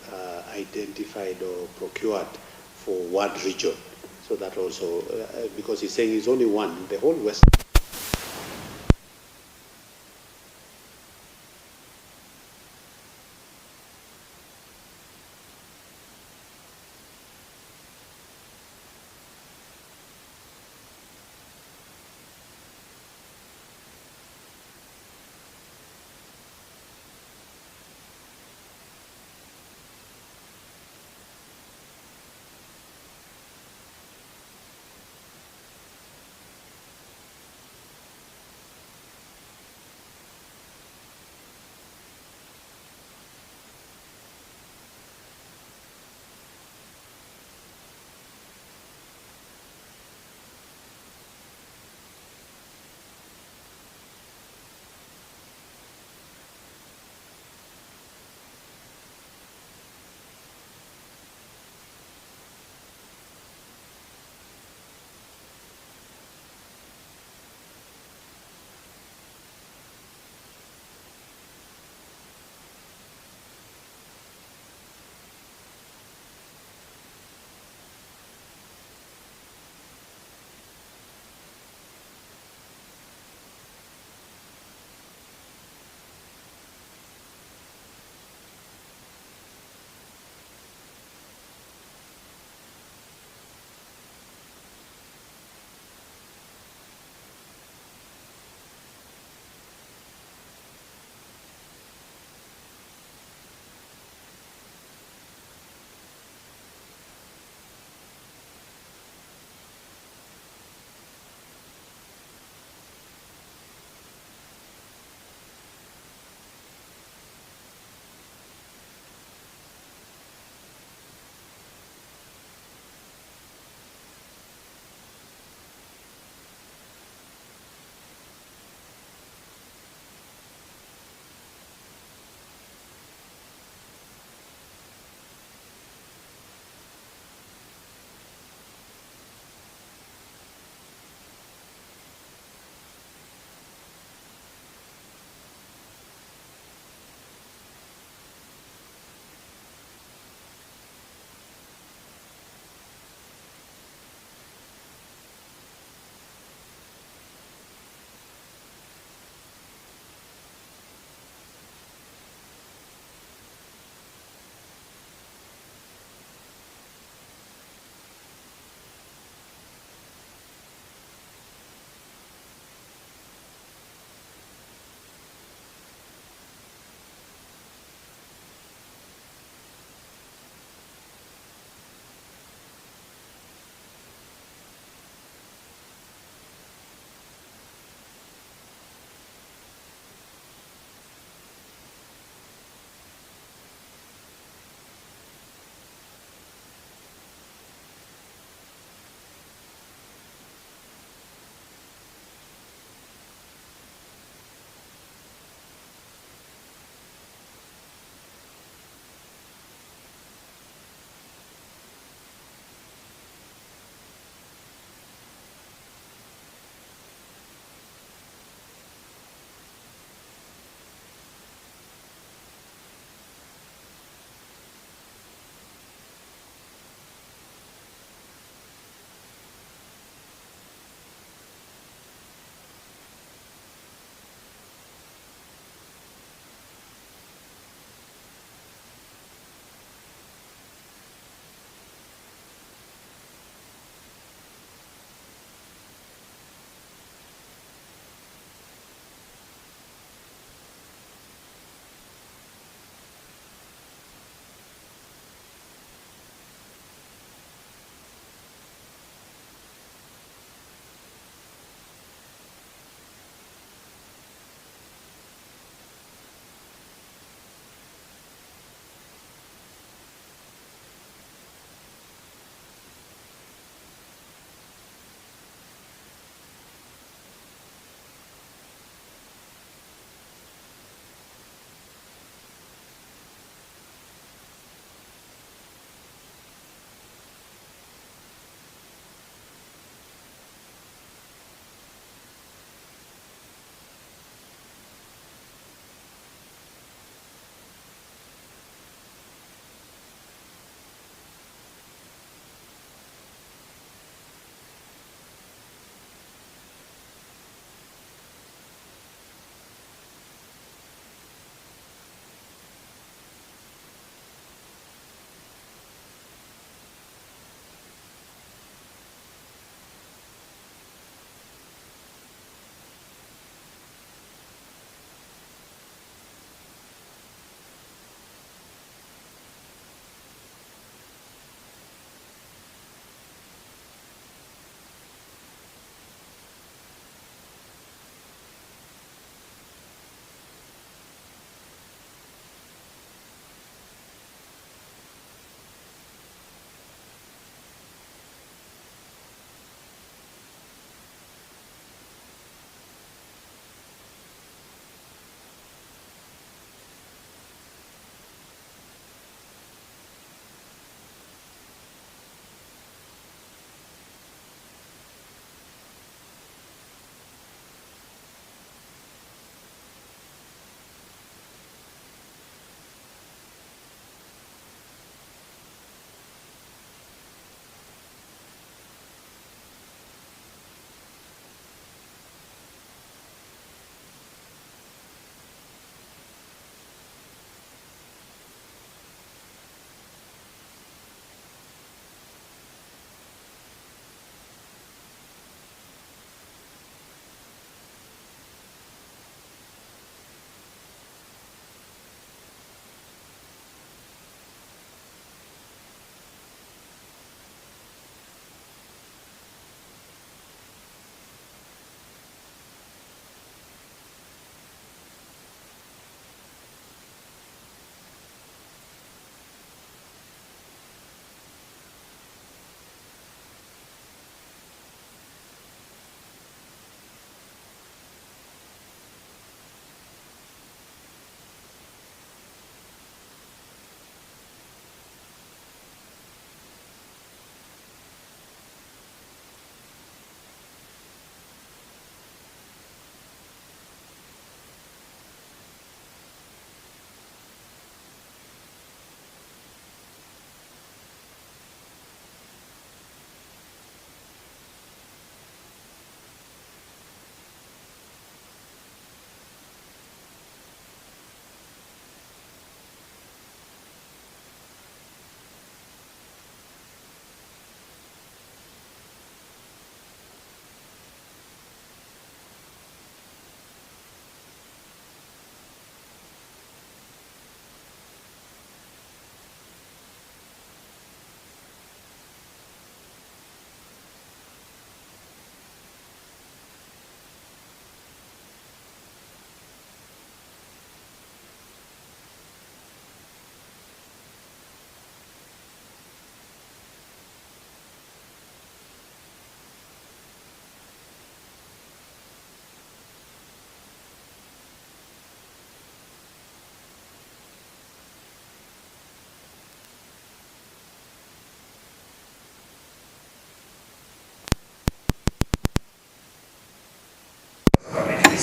identified or procured for one region? So that also, because he's saying it's only one, the whole West.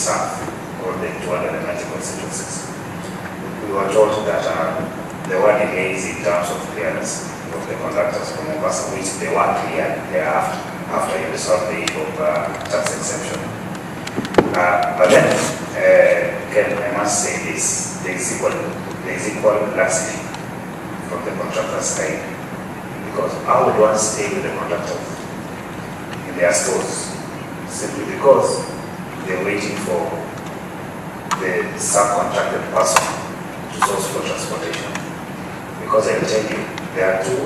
serve all the 290 constituencies. We were told that there were delays in terms of clearance of the conductors from Mombasa, which they were cleared thereafter, after you resolved the issue of tax exemption. But then, again, I must say this, there is equal laxity from the contractor's side, because how would one stay with the contractor in their stores simply because they're waiting for the subcontracted person to source for transportation? Because I will tell you, there are two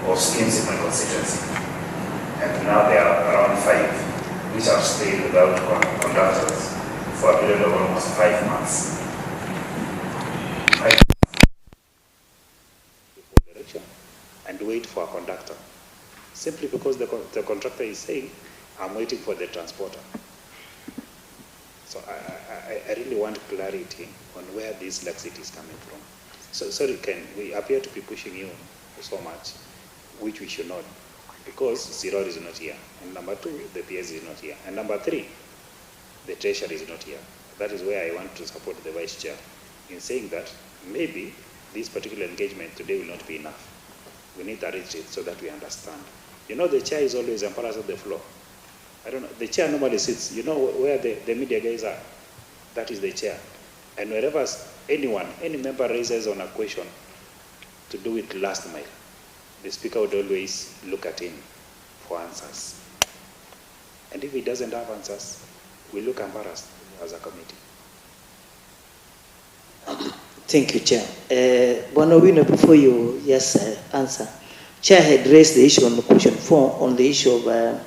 of schemes in my constituency, and now there are around 5 which have stayed without conductors for a period of almost 5 months. Before election, and wait for a conductor, simply because the contractor is saying, I'm waiting for the transporter. So I really want clarity on where this laxity is coming from. So sorry, Ken, we appear to be pushing you so much, which we should not, because Siror is not here. And number 2, the PS is not here. And number 3, the treasurer is not here. That is where I want to support the vice chair in saying that maybe this particular engagement today will not be enough. We need to arrange it so that we understand. You know, the chair is always embarrassed of the floor. I don't know, the chair normally sits, you know where the media guys are? That is the chair. And wherever any member raises on a question to do with last mile, the speaker would always look at him for answers. And if he doesn't have answers, we look embarrassed as a committee. Thank you, Chair. Wandayi, before you answer, Chair had raised the issue on the question 4 on the issue of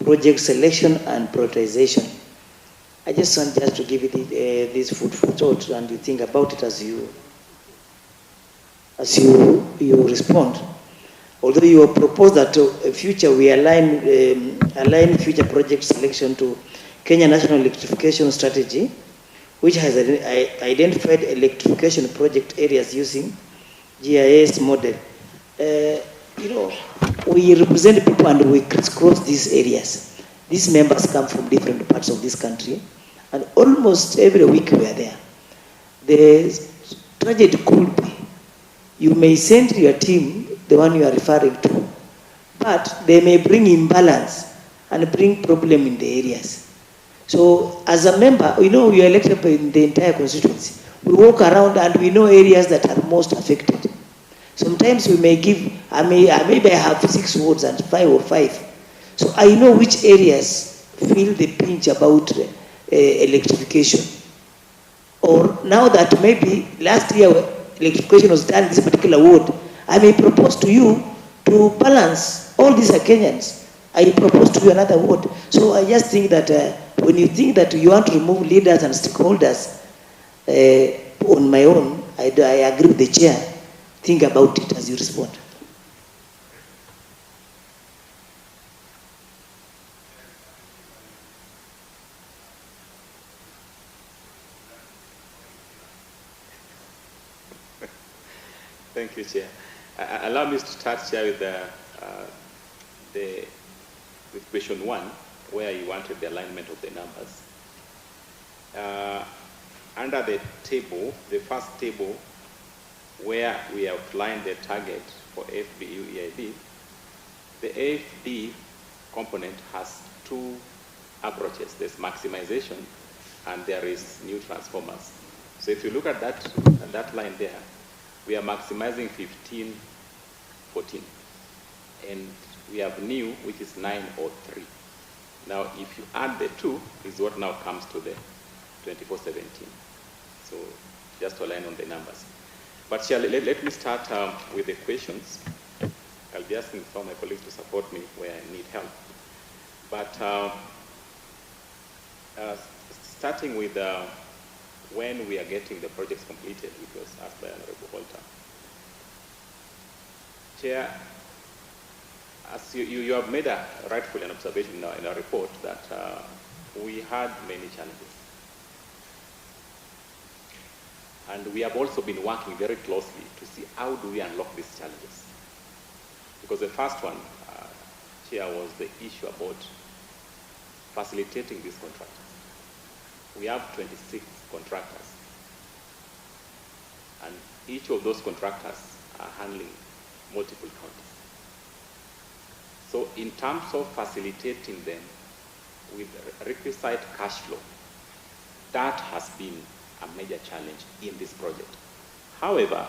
project selection and prioritization. I just want to give you this food for thought, and you think about it as you respond. Although you have proposed that future we align future project selection to Kenya National Electrification Strategy, which has identified electrification project areas using GIS model. You know, we represent people and we crisscross these areas. These members come from different parts of this country, and almost every week we are there. The tragedy could be, you may send your team, the one you are referring to, but they may bring imbalance and bring problem in the areas. So as a member, we know you are elected in the entire constituency. We walk around and we know areas that are most affected. Sometimes we may give, maybe I have 6 wards and 5 or 5. So I know which areas feel the pinch about electrification. Or now that maybe last year electrification was done in this particular ward, I may propose to you to balance all these are Kenyans. I propose to you another ward. So I just think that when you think that you want to remove leaders and stakeholders on my own, I agree with the chair. Think about it as you respond. Thank you, Chair. Allow me to start, Chair, with question 1, where you wanted the alignment of the numbers. Under the table, the first table, where we outlined the target for FBU EIB, the AFD component has 2 approaches. There's maximization and there is new transformers. So if you look at that line there, we are maximizing 15, 14. And we have new, which is 903. Now, if you add the 2, is what now comes to the 2417. So just to align on the numbers. But Chair, let me start with the questions. I'll be asking some of my colleagues to support me where I need help. But starting with when we are getting the projects completed, which was asked by Honorable Walter. Chair, as you have made rightfully an observation in our report that we had many challenges. And we have also been working very closely to see how do we unlock these challenges. Because the first one, Chair, was the issue about facilitating these contractors. We have 26 contractors, and each of those contractors are handling multiple counties. So in terms of facilitating them with requisite cash flow, that has been a major challenge in this project. However,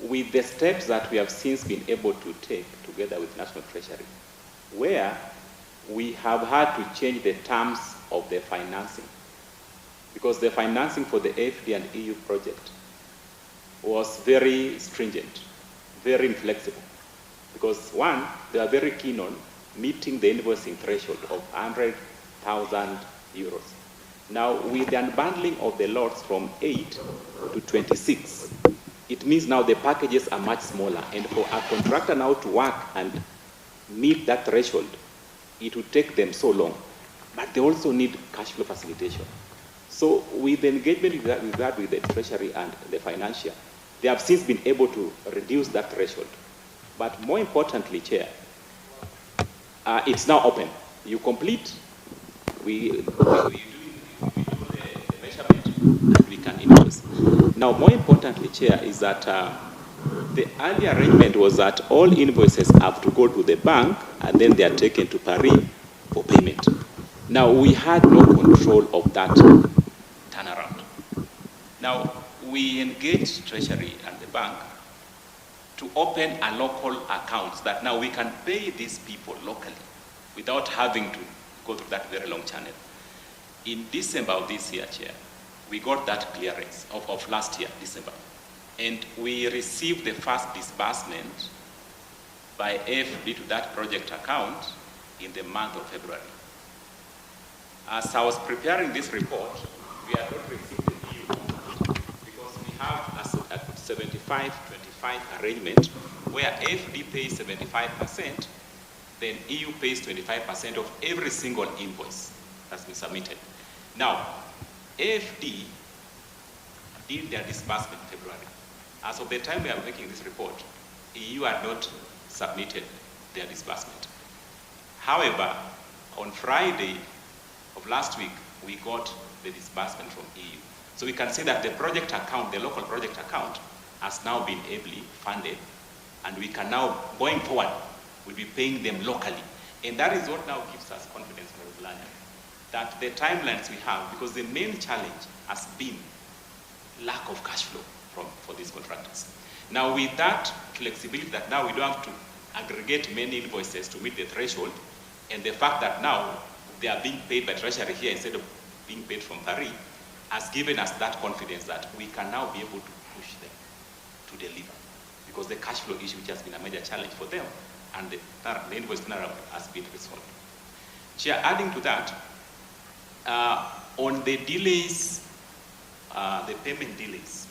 with the steps that we have since been able to take together with National Treasury, where we have had to change the terms of the financing, because the financing for the AFD and EU project was very stringent, very inflexible. Because one, they are very keen on meeting the invoicing threshold of 100,000 euros. Now, with the unbundling of the lots from 8 to 26, it means now the packages are much smaller. And for a contractor now to work and meet that threshold, it would take them so long. But they also need cash flow facilitation. So with the engagement with the Treasury and the financial, they have since been able to reduce that threshold. But more importantly, Chair, it's now open. You complete, we do the measurement, and we can invoice. Now, more importantly, Chair, is that the earlier arrangement was that all invoices have to go to the bank, and then they are taken to Paris for payment. Now, we had no control of that turnaround. Now, we engaged Treasury and the bank to open a local account that now we can pay these people locally without having to go through that very long channel. In December of this year, Chair, we got that clearance of last year, December. And we received the first disbursement by AFD to that project account in the month of February. As I was preparing this report, we had not received the EU because we have a 75-25 arrangement where AFD pays 75%, then EU pays 25% of every single invoice that's been submitted. Now, AFD did their disbursement in February. As of the time we are making this report, EU had not submitted their disbursement. However, on Friday of last week, we got the disbursement from EU. So we can say that the project account, the local project account, has now been ably funded, and we can now, going forward, we'll be paying them locally. And that is what now gives us confidence for the planning, that the timelines we have, because the main challenge has been lack of cash flow for these contractors. Now with that flexibility that now we don't have to aggregate many invoices to meet the threshold, and the fact that now they are being paid by Treasury here instead of being paid from Paris, has given us that confidence that we can now be able to push them to deliver. Because the cash flow issue, which has been a major challenge for them, and the invoice turnaround has been resolved. Chair, adding to that, on the delays, the payment delays,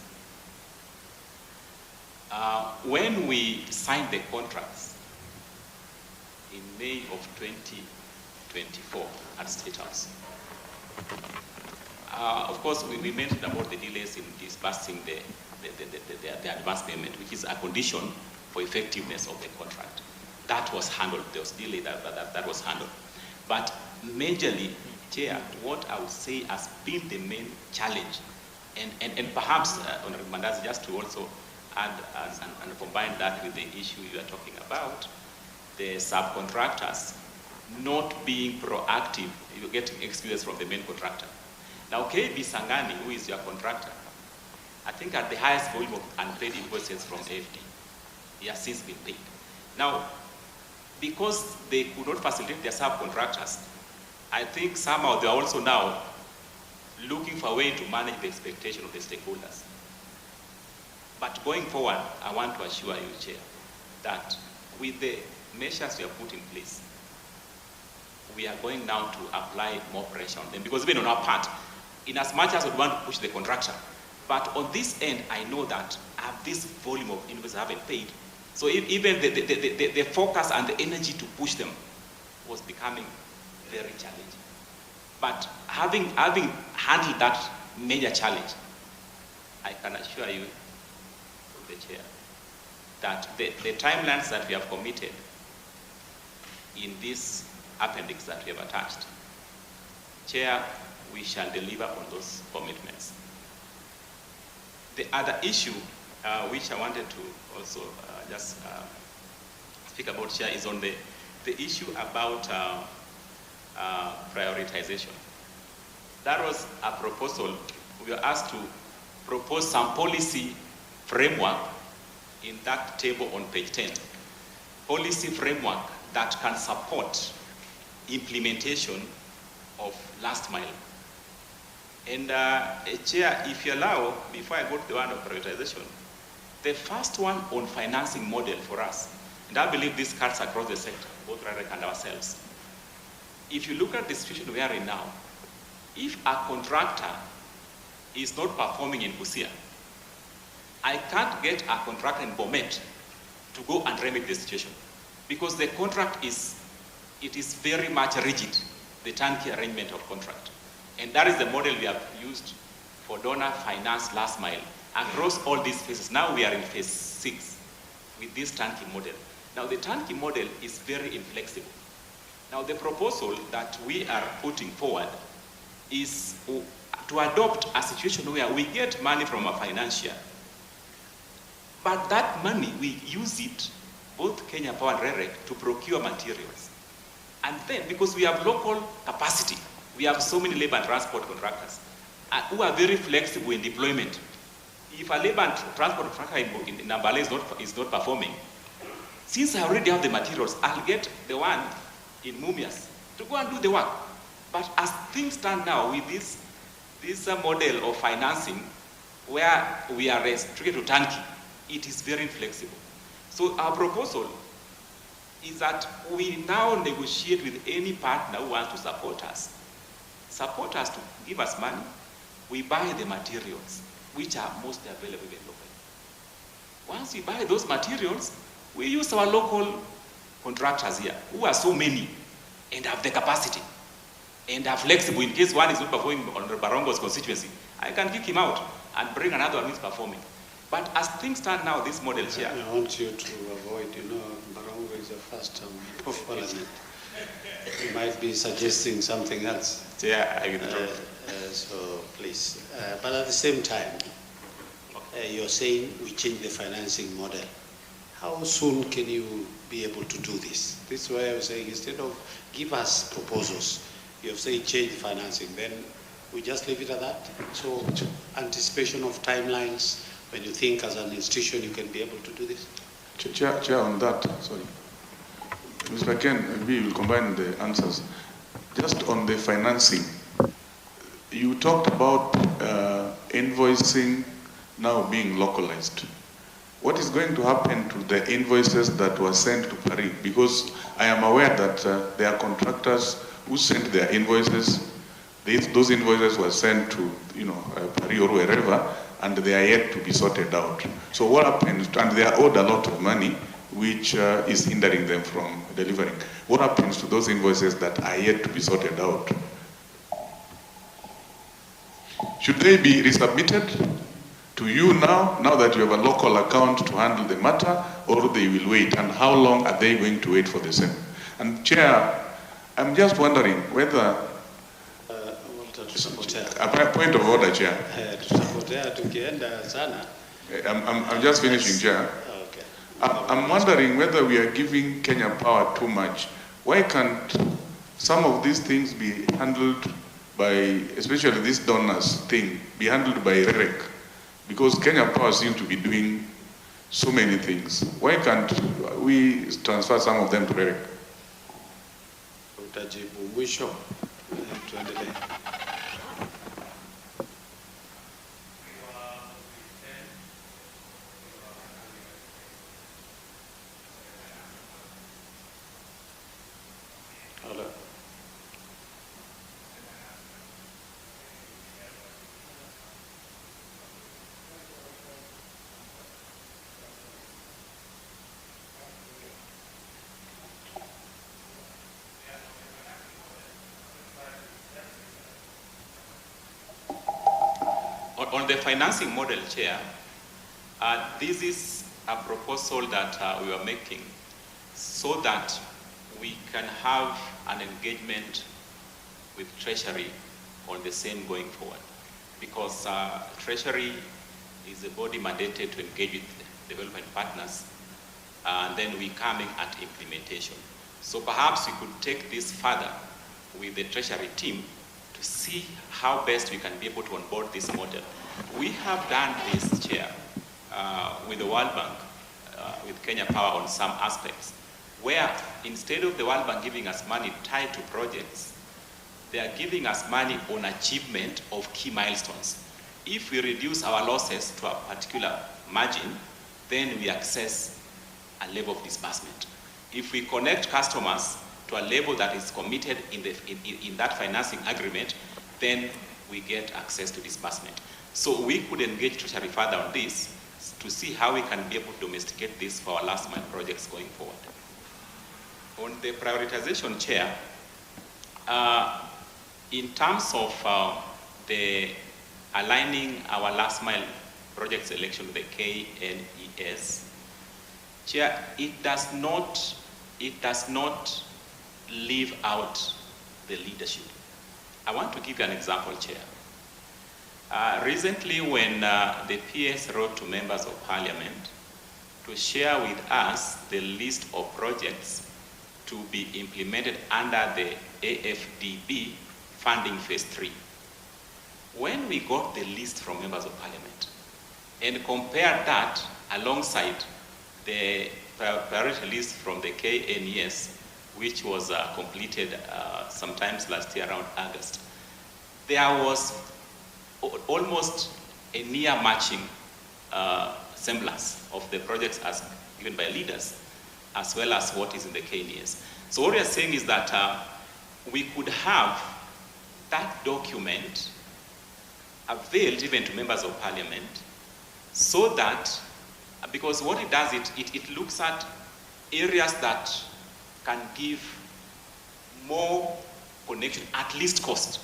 when we signed the contracts in May of 2024 at State House, of course, we mentioned about the delays in disbursing the advance payment, which is a condition for effectiveness of the contract. That was handled. There was delay that was handled. But majorly, Chair, what I would say has been the main challenge, and perhaps, Honorable Mbadi, just to also add and combine that with the issue you are talking about, the subcontractors not being proactive, you're getting excuses from the main contractor. Now, KB Sangani, who is your contractor, I think at the highest volume of unpaid invoices from AFD, he has since been paid. Now, because they could not facilitate their subcontractors, I think somehow they are also now looking for a way to manage the expectation of the stakeholders. But going forward, I want to assure you, Chair, that with the measures we have put in place, we are going now to apply more pressure on them. Because even on our part, in as much as we want to push the contractor, but on this end, I know that I have this volume of invoices I haven't paid. So even the focus and the energy to push them was becoming very challenging. But having handled that major challenge, I can assure you, the Chair, that the timelines that we have committed in this appendix that we have attached. Chair, we shall deliver on those commitments. The other issue which I wanted to also just speak about, Chair, is on the issue about prioritization. That was a proposal. We were asked to propose some policy framework in that table on page 10. Policy framework that can support implementation of last mile. And Chair, if you allow, before I go to the one of prioritization, the first one on financing model for us, and I believe this cuts across the sector, both REREC and ourselves. If you look at the situation we are in now, if a contractor is not performing in Busia, I can't get a contractor in Bomet to go and remedy the situation, because the contract is very much rigid, the turnkey arrangement of contract. And that is the model we have used for donor finance last mile across all these phases. Now we are in phase 6 with this turnkey model. Now the turnkey model is very inflexible. Now the proposal that we are putting forward is to adopt a situation where we get money from a financier, but that money, we use it, both Kenya Power and REREC, to procure materials. And then, because we have local capacity, we have so many labor and transport contractors who are very flexible in deployment. If a labor and transport contractor in Mbadi is not performing, since I already have the materials, I'll get the one in Mumias to go and do the work. But as things stand now with this model of financing, where we are restricted to turnkey, it is very inflexible. So our proposal is that we now negotiate with any partner who wants to support us to give us money. We buy the materials which are mostly available locally. Once we buy those materials, we use our local contractors here, who are so many and have the capacity and are flexible. In case one is not performing on Barongo's constituency, I can kick him out and bring another one who is performing. But as things stand now, this model, Chair. I want you to avoid, Barongo is the first term of parliament. You might be suggesting something else. Chair, I will so please. But at the same time, you're saying we change the financing model. How soon can you be able to do this? This is why I was saying, instead of give us proposals, you have said change the financing, then we just leave it at that. So anticipation of timelines, when you think as an institution you can be able to do this? Chair, on that, sorry. Mr. Ken, we will combine the answers. Just on the financing, you talked about invoicing now being localized. What is going to happen to the invoices that were sent to Paris? Because I am aware that there are contractors who sent their invoices. Those invoices were sent to, Paris or wherever, and they are yet to be sorted out. So what happens? And they are owed a lot of money, which is hindering them from delivering. What happens to those invoices that are yet to be sorted out? Should they be resubmitted to you now that you have a local account to handle the matter, or they will wait? And how long are they going to wait for the same? And Chair, I'm just wondering whether... a point of order, Chair. I'm just finishing, Chair. Okay. I'm wondering whether we are giving Kenya Power too much. Why can't some of these things be handled by, especially this donors thing, be handled by REREC? Because Kenya Power seems to be doing so many things. Why can't we transfer some of them to REREC? Utajibu mwisho. Tuendelee. On the financing model, Chair, this is a proposal that we are making so that we can have an engagement with Treasury on the same going forward, because Treasury is a body mandated to engage with development partners, and then we coming at implementation. So perhaps we could take this further with the Treasury team to see how best we can be able to onboard this model. We have done this, Chair, with the World Bank, with Kenya Power on some aspects, where instead of the World Bank giving us money tied to projects, they are giving us money on achievement of key milestones. If we reduce our losses to a particular margin, then we access a level of disbursement. If we connect customers to a level that is committed in that financing agreement, then we get access to disbursement. So we could engage Treasury further on this to see how we can be able to domesticate this for our last mile projects going forward. On the prioritization, Chair, in terms of the aligning our last mile project selection with the KNES, Chair, it does not leave out the leadership. I want to give you an example, Chair. Recently, when the PS wrote to members of Parliament to share with us the list of projects to be implemented under the AFDB funding phase 3, when we got the list from members of Parliament and compared that alongside the priority list from the KNES, which was completed sometimes last year around August, there was almost a near matching semblance of the projects as given by leaders, as well as what is in the KNES. So what we are saying is that we could have that document availed even to members of Parliament, so that, because what it does, it looks at areas that can give more connection, at least cost,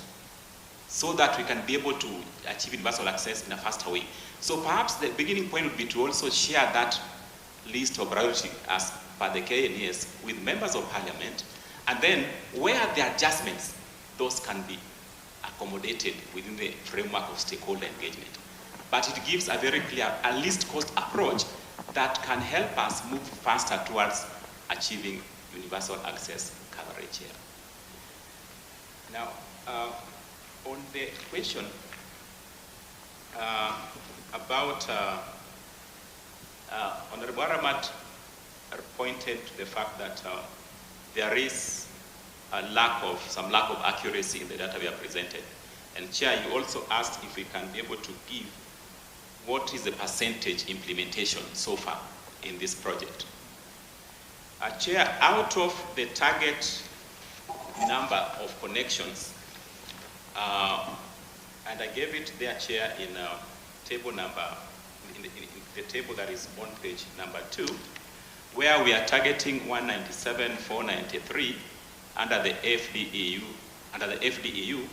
so that we can be able to achieve universal access in a faster way. So perhaps the beginning point would be to also share that list of priority as per the KNES with members of Parliament, and then where the adjustments, those can be accommodated within the framework of stakeholder engagement. But it gives a very clear, a least cost approach that can help us move faster towards achieving universal access coverage here. Now, on the question about Honorable Aramat pointed to the fact that there is some lack of accuracy in the data we have presented. And Chair, you also asked if we can be able to give what is the percentage implementation so far in this project. Chair, out of the target number of connections, and I gave it there, Chair, in table number, in the table that is on page number 2, where we are targeting 197,493 under the FDEU. Under the FDEU,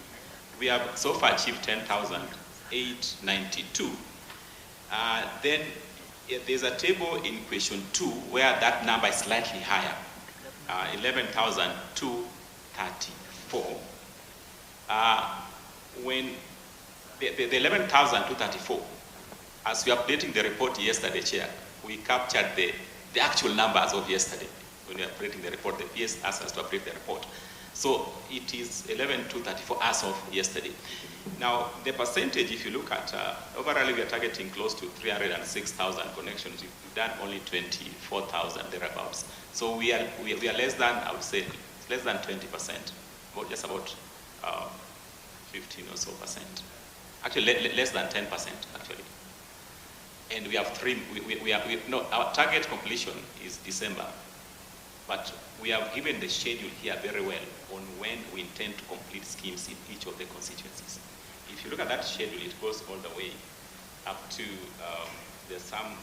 we have so far achieved 10,892. Then there's a table in question 2 where that number is slightly higher, 11,234. When the 11,234, as we were updating the report yesterday, Chair, we captured the actual numbers of yesterday. When we were updating the report, the PS asked us to update the report. So it is 11,234 as of yesterday. Now, the percentage, if you look at, overall we are targeting close to 306,000 connections. We've done only 24,000 thereabouts. So we are less than, I would say, less than 20%, or just about 15 or so percent. Actually, less than 10%, actually. And we have our target completion is December, but we have given the schedule here very well on when we intend to complete schemes in each of the constituencies. If you look at that schedule, it goes all the way up to, there's some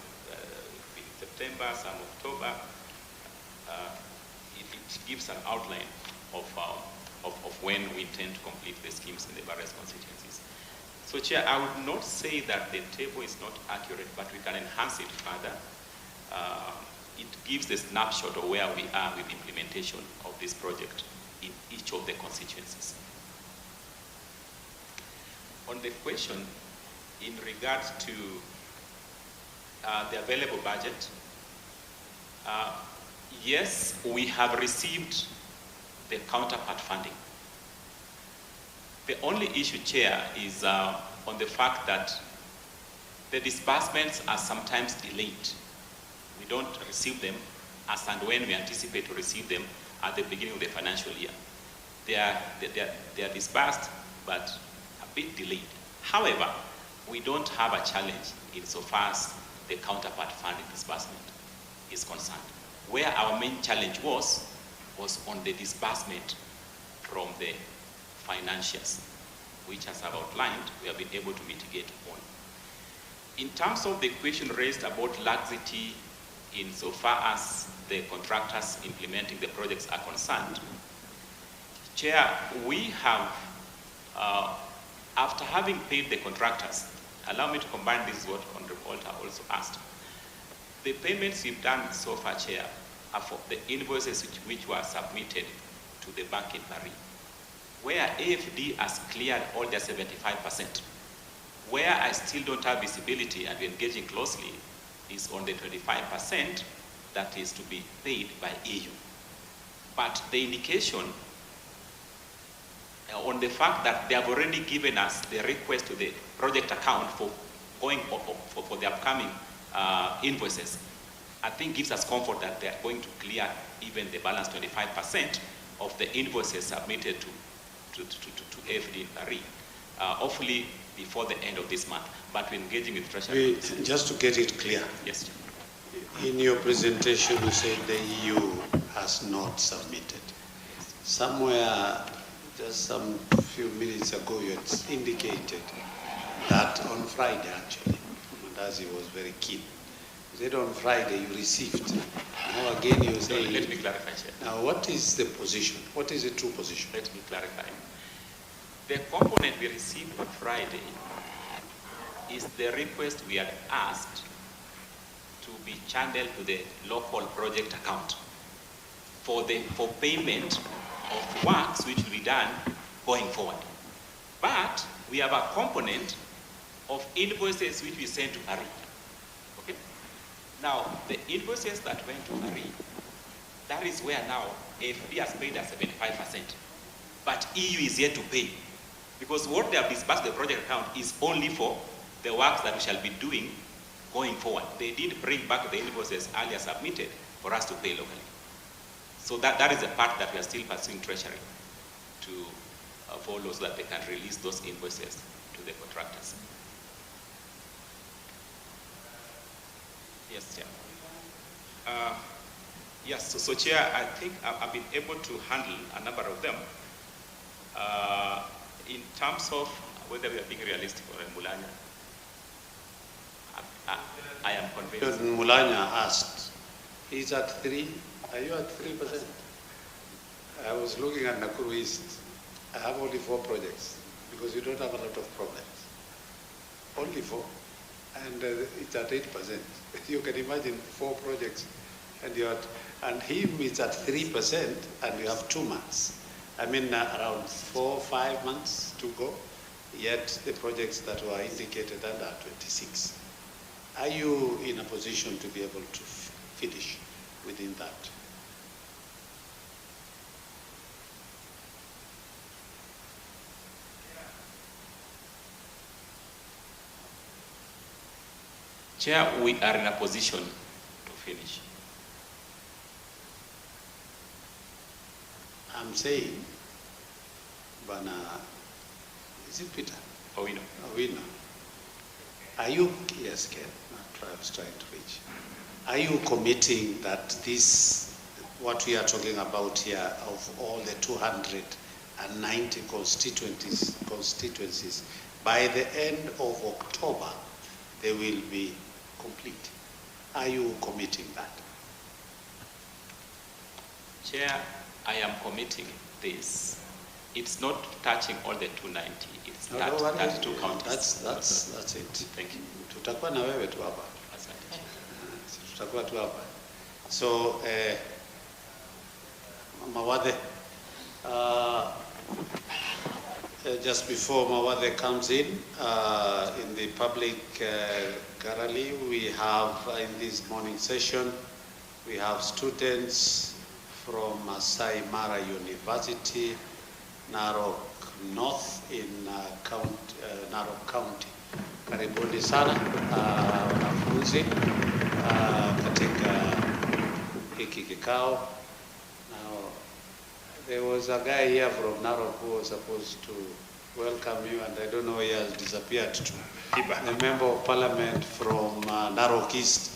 in September, some October. It gives an outline of when we intend to complete the schemes in the various constituencies. So, Chair, I would not say that the table is not accurate, but we can enhance it further it gives a snapshot of where we are with implementation of this project in each of the constituencies. On the question in regards to the available budget, yes, we have received the counterpart funding. The only issue, Chair, is on the fact that the disbursements are sometimes delayed. We don't receive them as and when we anticipate to receive them at the beginning of the financial year. They are disbursed, but a bit delayed. However, we don't have a challenge insofar as the counterpart funding disbursement is concerned. Where our main challenge was on the disbursement from the financiers, which, as I've outlined, we have been able to mitigate on. In terms of the question raised about laxity insofar as the contractors implementing the projects are concerned, Chair, we have, after having paid the contractors, allow me to combine this with what Honorable Walter also asked. The payments we've done so far, Chair, are for the invoices which were submitted to the bank in Paris, where AFD has cleared all their 75%. Where I still don't have visibility and we're engaging closely is on the 25% that is to be paid by EU. But the indication on the fact that they have already given us the request to the project account for going for the upcoming invoices, I think gives us comfort that they are going to clear even the balance 25% of the invoices submitted to AFD in Paris, hopefully before the end of this month. But we're engaging with Treasury. Just to get it clear. Yes. In your presentation, you said the EU has not submitted. Somewhere, just some few minutes ago, you had indicated that on Friday, actually, Wandayi was very keen. You said on Friday you received. Now again you say. Let me clarify, Chair. Now what is the position? What is the true position? Let me clarify. The component we received on Friday is the request we had asked to be channeled to the local project account for payment of works which will be done going forward. But we have a component of invoices which we send to Paris. Okay? Now, the invoices that went to Paris, that is where now AFD has paid us 75%. But EU is yet to pay. Because what they have disbursed the project account is only for the works that we shall be doing going forward. They did bring back the invoices earlier submitted for us to pay locally. So that is the part that we are still pursuing Treasury to follow so that they can release those invoices to the contractors. Yes, Chair. Yes, so Chair, I think I've been able to handle a number of them. In terms of whether we are being realistic or Mulanya, I am convinced. Mulanya asked, he's at 3, are you at 3%? I was looking at Nakuru East. I have only 4 projects because you don't have a lot of problems. Only 4. And it's at 8%. You can imagine 4 projects and you're at, and him is at 3% and you have 2 months. I mean around 4 or 5 months to go, yet the projects that were indicated under 26. Are you in a position to be able to finish within that? Chair, we are in a position to finish. I'm saying, Bana, is it Peter? Owino. Owino. Are you, yes, Ken, I was trying to reach. Are you committing that this, what we are talking about here, of all the 290 constituencies, by the end of October, they will be complete? Are you committing that? Chair, I am committing this. It's not touching all the 290. It's 32 counties. That's it. Thank you. Tutakuwa na wewe tu hapa. Asante. Tutakuwa tu hapa. So, Mawade, just before Mawade comes in the public gallery, we have in this morning session, we have students from Masai Mara University, Narok North in Narok County. Karibuni sana wanafunzi katika hiki kikao. Now, there was a guy here from Narok who was supposed to welcome you, and I don't know, he has disappeared too. The member of parliament from Narok East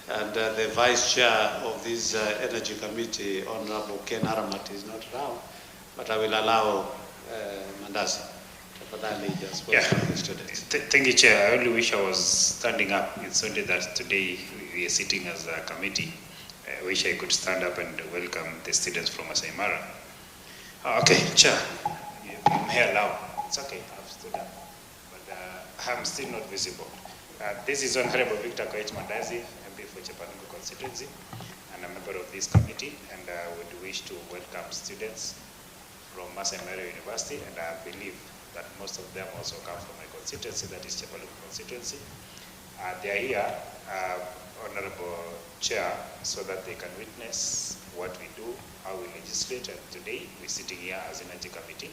and the vice chair of this energy committee, Honorable Ken Aramat, is not around, but I will allow Mandasi. Yeah. Thank you, Chair. I only wish I was standing up. It's only that today we are sitting as a committee. I wish I could stand up and welcome the students from Masai Mara. Okay, Chair, I'm here now. It's okay, I've stood up, but I'm still not visible. This is Honorable Victor Koech Mbadi, MP for Chepanungu constituency, and a member of this committee, and I would wish to welcome students from Masai Mara University, and I believe that most of them also come from my constituency, that is Chepanungu constituency. They are here, Honorable Chair, so that they can witness what we do, how we legislate, and today we're sitting here as an energy committee.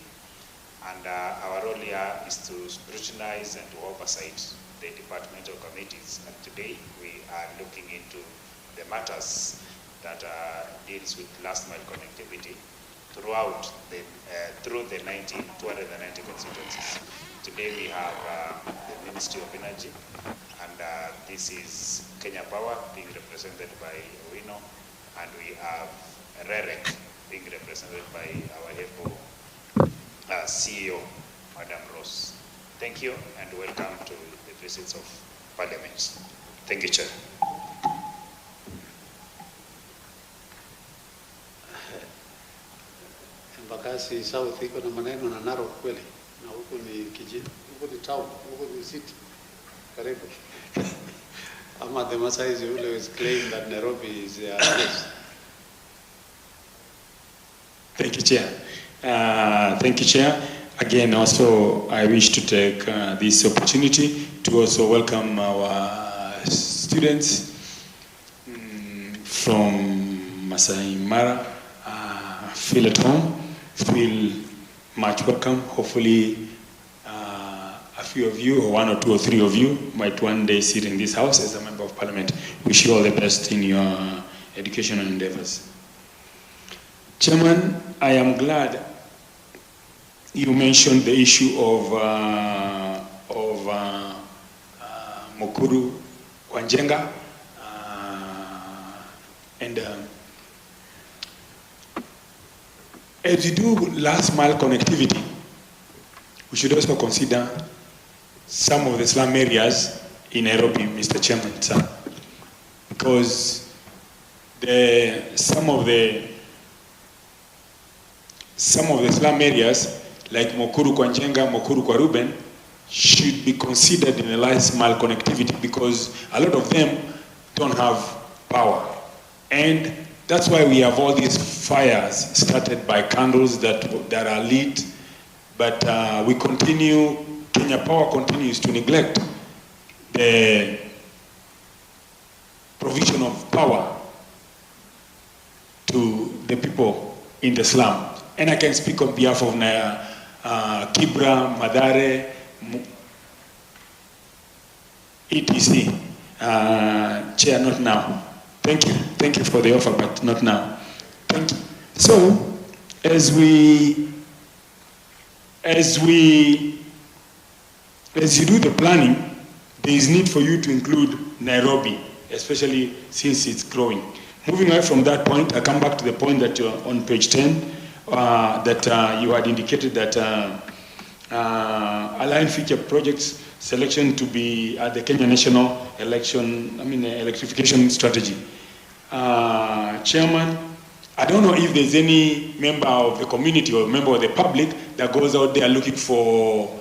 And our role here is to scrutinize and to oversight the departmental committees. And today we are looking into the matters that deals with last mile connectivity throughout through the 290 constituencies. Today we have the Ministry of Energy, and this is Kenya Power being represented by Owino, and we have REREC being represented by our HEPO CEO, Madam Rose. Thank you and welcome to the visits of Parliament. Thank you, Chair. Embakasi South iko na maneno na Narok kweli, na huku ni kijiji, huku ni town, huku ni city, karibu. Ama the Masais always claim that Nairobi is their place. Thank you, Chair. Thank you, Chair. Again, also, I wish to take this opportunity to also welcome our students from Masai Mara. Feel at home, feel much welcome. Hopefully, a few of you, or one or two or three of you, might one day sit in this house as a member of Parliament. Wish you all the best in your educational endeavors. Chairman, I am glad you mentioned the issue of Mukuru Wanjenga, and as you do last mile connectivity, we should also consider some of the slum areas in Nairobi, Mr. Chairman, sir, because some of the slum areas like Mukuru kwa Njenga, Mukuru kwa Ruben should be considered in the last mile connectivity because a lot of them don't have power. And that's why we have all these fires started by candles that are lit, but Kenya Power continues to neglect the provision of power to the people in the slum. And I can speak on behalf of Kibra, Madare, etc. Chair, not now. Thank you for the offer, but not now. Thank you. So, as you do the planning, there is need for you to include Nairobi, especially since it's growing. Moving away from that point, I come back to the point that on page 10, that you had indicated that aligned future projects selection to be at the Kenya National electrification strategy. Chairman, I don't know if there's any member of the community or member of the public that goes out there looking for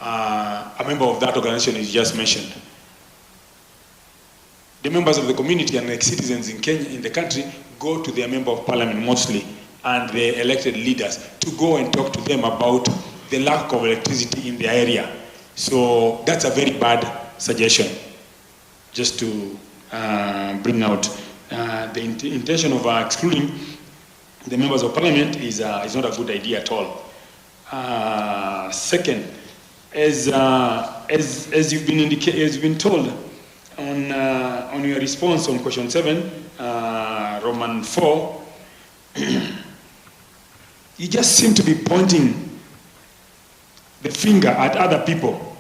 a member of that organization you just mentioned. the members of the community and like citizens in Kenya, in the country, go to their member of parliament mostly and the elected leaders to go and talk to them about the lack of electricity in their area. So that's a very bad suggestion, just to bring out the intention of excluding the members of parliament is not a good idea at all. Second, as you've been told on your response on question 7, Roman 4, you just seem to be pointing the finger at other people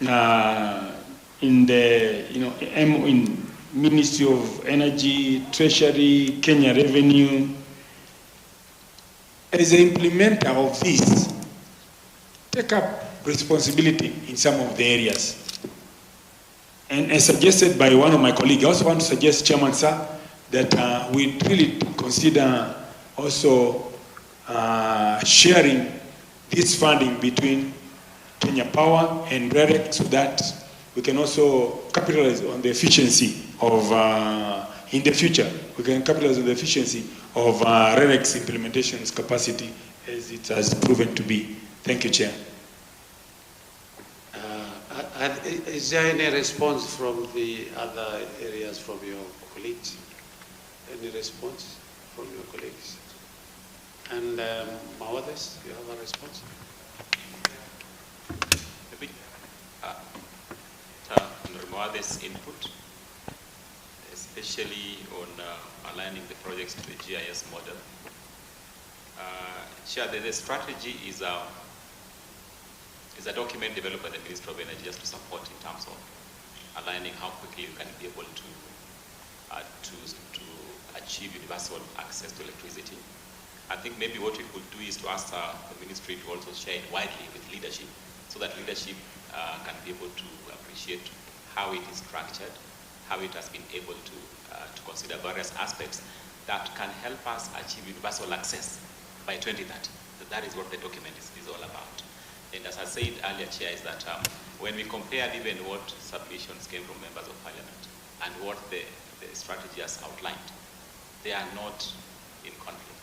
in the in Ministry of Energy, Treasury, Kenya Revenue. As an implementer of this, take up responsibility in some of the areas. And as suggested by one of my colleagues, I also want to suggest, Chairman Sir, that we really consider also sharing this funding between Kenya Power and REREC so that we can also capitalize on the efficiency of, in the future, we can capitalize on the efficiency of REREC's implementation's capacity as it has proven to be. Thank you, Chair. Is there any response from the other areas from your colleagues? Any response from your colleagues? And Mawades, you have a response? Maybe Mawades' input, especially on aligning the projects to the GIS model. Chair, the strategy is a document developed by the Ministry of Energy just to support in terms of aligning how quickly you can be able to achieve universal access to electricity. I think maybe what we could do is to ask the ministry to also share it widely with leadership so that leadership can be able to appreciate how it is structured, how it has been able to consider various aspects that can help us achieve universal access by 2030. That is what the document is all about. And as I said earlier, Chair, is that when we compared even what submissions came from members of parliament and what the strategy has outlined, they are not in conflict.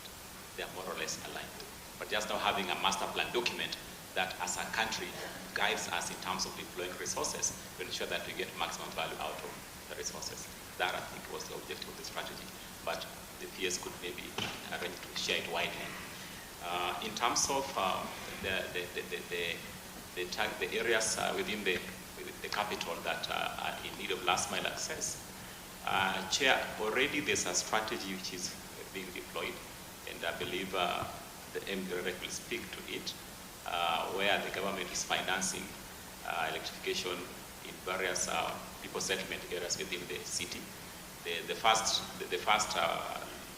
They are more or less aligned. But just now having a master plan document that as a country guides us in terms of deploying resources to ensure that we get maximum value out of the resources. That I think was the objective of the strategy. But the PS could maybe arrange to share it widely. In terms of the areas within the capital that are in need of last mile access, Chair, already there's a strategy which is being deployed, and I believe the MDREC will speak to it, where the government is financing electrification in various people settlement areas within the city. The first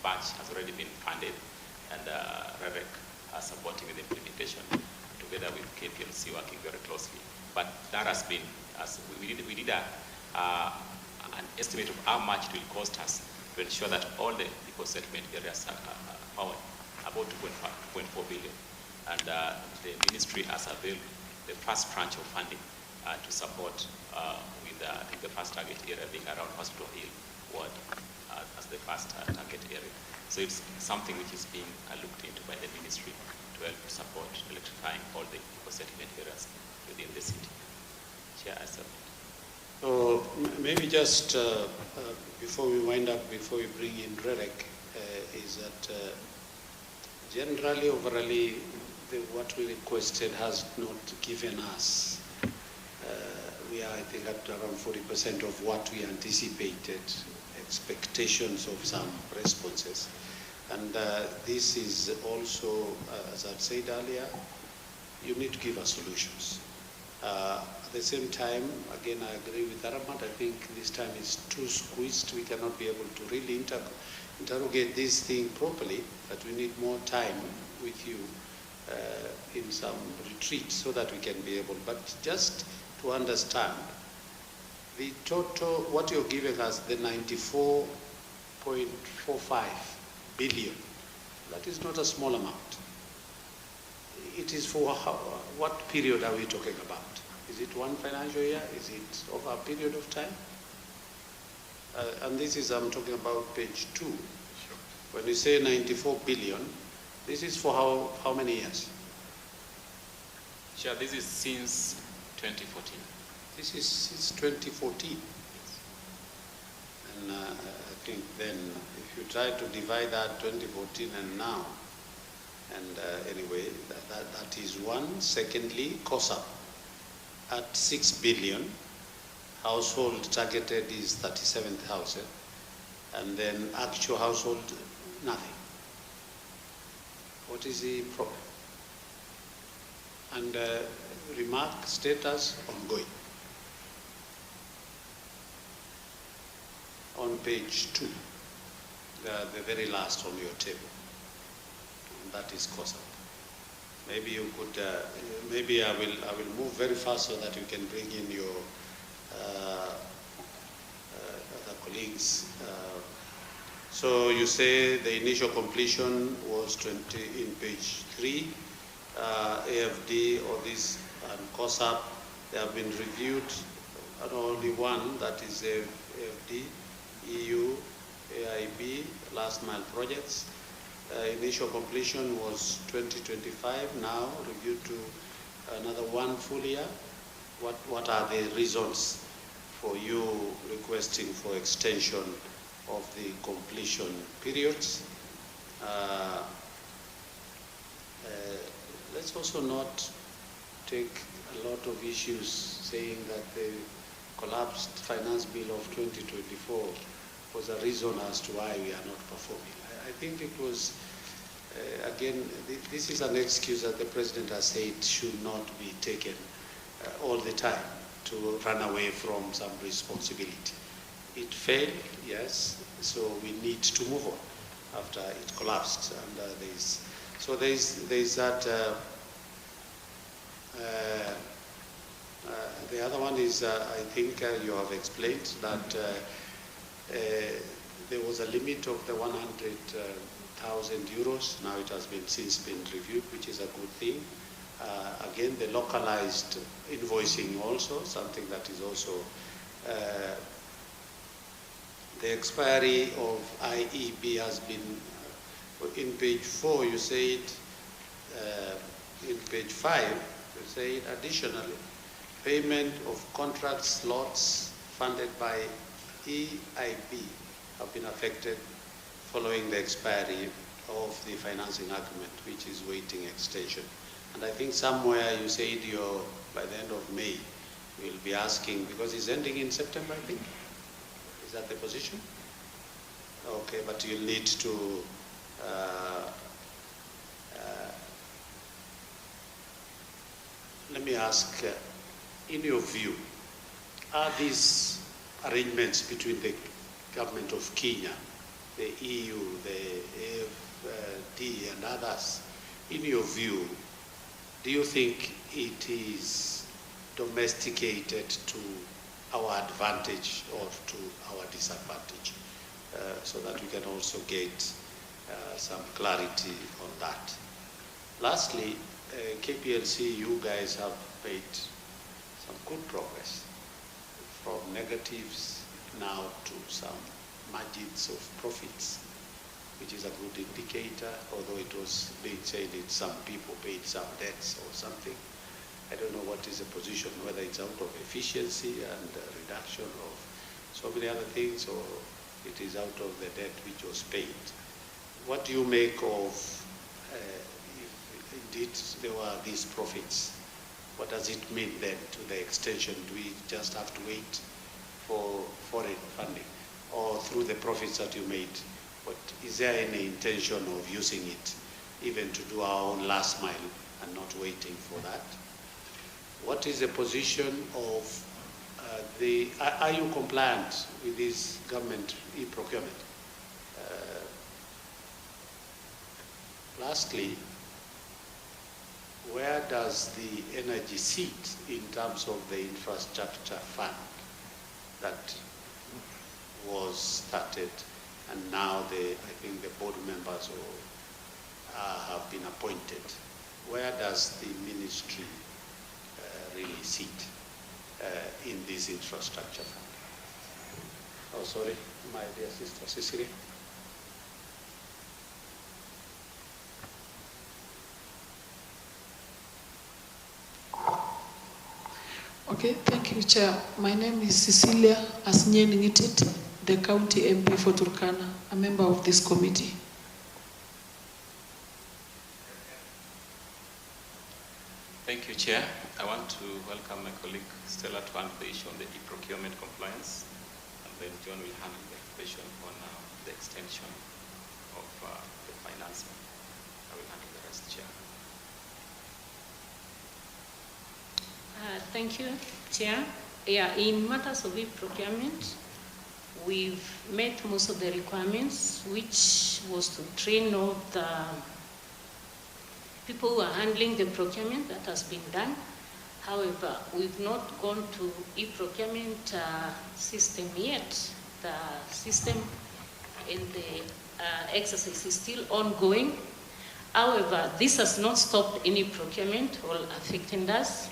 batch has already been funded, and REREC are supporting the implementation together with KPLC working very closely. But that has been, we did an estimate of how much it will cost us to ensure that all the people settlement areas are powered, about 2.4 billion. And the ministry has availed the first tranche of funding to support with I think the first target area being around Hospital Hill Ward as the first target area. So it's something which is being looked into by the ministry to help support electrifying all the people settlement areas within the city. Chair, I submit. So maybe just before we wind up, before we bring in REREC, is that generally, overally, what we requested has not given us. We are, I think, at around 40% of what we anticipated, expectations of some responses. And this is also, as I've said earlier, you need to give us solutions. At the same time, again, I agree with Aramat. I think this time is too squeezed. We cannot be able to really interrogate this thing properly, but we need more time with you in some retreat so that we can be able, but just to understand the total, what you're giving us, the 94.45 billion, that is not a small amount. It is for what period are we talking about? Is it one financial year? Is it over a period of time? and this is, I'm talking about page 2. When you say 94 billion, this is for how many years? Sure, this is since 2014. This is since 2014. And I think then, if you try to divide that 2014 and now, and anyway, that is one. Secondly, COSAP at 6 billion, household targeted is 37,000, and then actual household, nothing. What is the problem? And remark status ongoing. On page 2, the very last on your table. And that is COSAP. Maybe you could, maybe I will move very fast so that you can bring in your other colleagues. So you say the initial completion was 20 in page 3. AFD or this and COSAP, they have been reviewed, and only one, that is AFD, EU, AIB, last mile projects. Initial completion was 2025, now reviewed to another 1 full year. What are the reasons for you requesting for extension of the completion periods? Let's also not take a lot of issues saying that the collapsed finance bill of 2024 was a reason as to why we are not performing. I think it was, again, this is an excuse that the President has said should not be taken all the time to run away from some responsibility. It failed, yes, so we need to move on after it collapsed. And there's that, the other one is, I think you have explained that there was a limit of the 100,000 euros. Now it has been since been reviewed, which is a good thing. Again, the localized invoicing also, something that is also, the expiry of IEB has been, in page 4 you say it, in page 5 you say it, additionally, payment of contract slots funded by EIB have been affected following the expiry of the financing agreement, which is waiting extension. And I think somewhere you said by the end of May, we'll be asking, because it's ending in September, I think. Is that the position? Okay, but you'll need to let me ask, in your view, are these arrangements between the government of Kenya, the EU, the AFD and others, in your view, do you think it is domesticated to our advantage or to our disadvantage, so that we can also get some clarity on that? Lastly, KPLC, you guys have made some good progress from negatives now to some margins of profits, which is a good indicator, although it was being said that some people paid some debts or something. I don't know what is the position, whether it's out of efficiency and reduction of so many other things, or it is out of the debt which was paid. What do you make of, if indeed there were these profits, what does it mean then to the extension? Do we just have to wait for foreign funding, or through the profits that you made? But is there any intention of using it even to do our own last mile and not waiting for that? What is the position of are you compliant with this government e-procurement? Lastly, where does the energy sit in terms of the infrastructure fund that was started, and now I think the board members have been appointed? Where does the ministry really sit in this infrastructure fund? Oh, sorry, my dear sister Cecilia. Okay, thank you, Chair. My name is Cecilia Asnyen Ngitit, the County MP for Turkana, a member of this committee. Thank you, Chair. I want to welcome my colleague Stella to handle the issue on the e-procurement compliance, and then John will handle the question on the extension of the financing. I will handle the rest, Chair. Thank you, Chair. Yeah, in matters of e-procurement, we've met most of the requirements, which was to train all the people who are handling the procurement. That has been done. However, we've not gone to e-procurement system yet. The system in the exercise is still ongoing. However, this has not stopped any procurement or affecting us,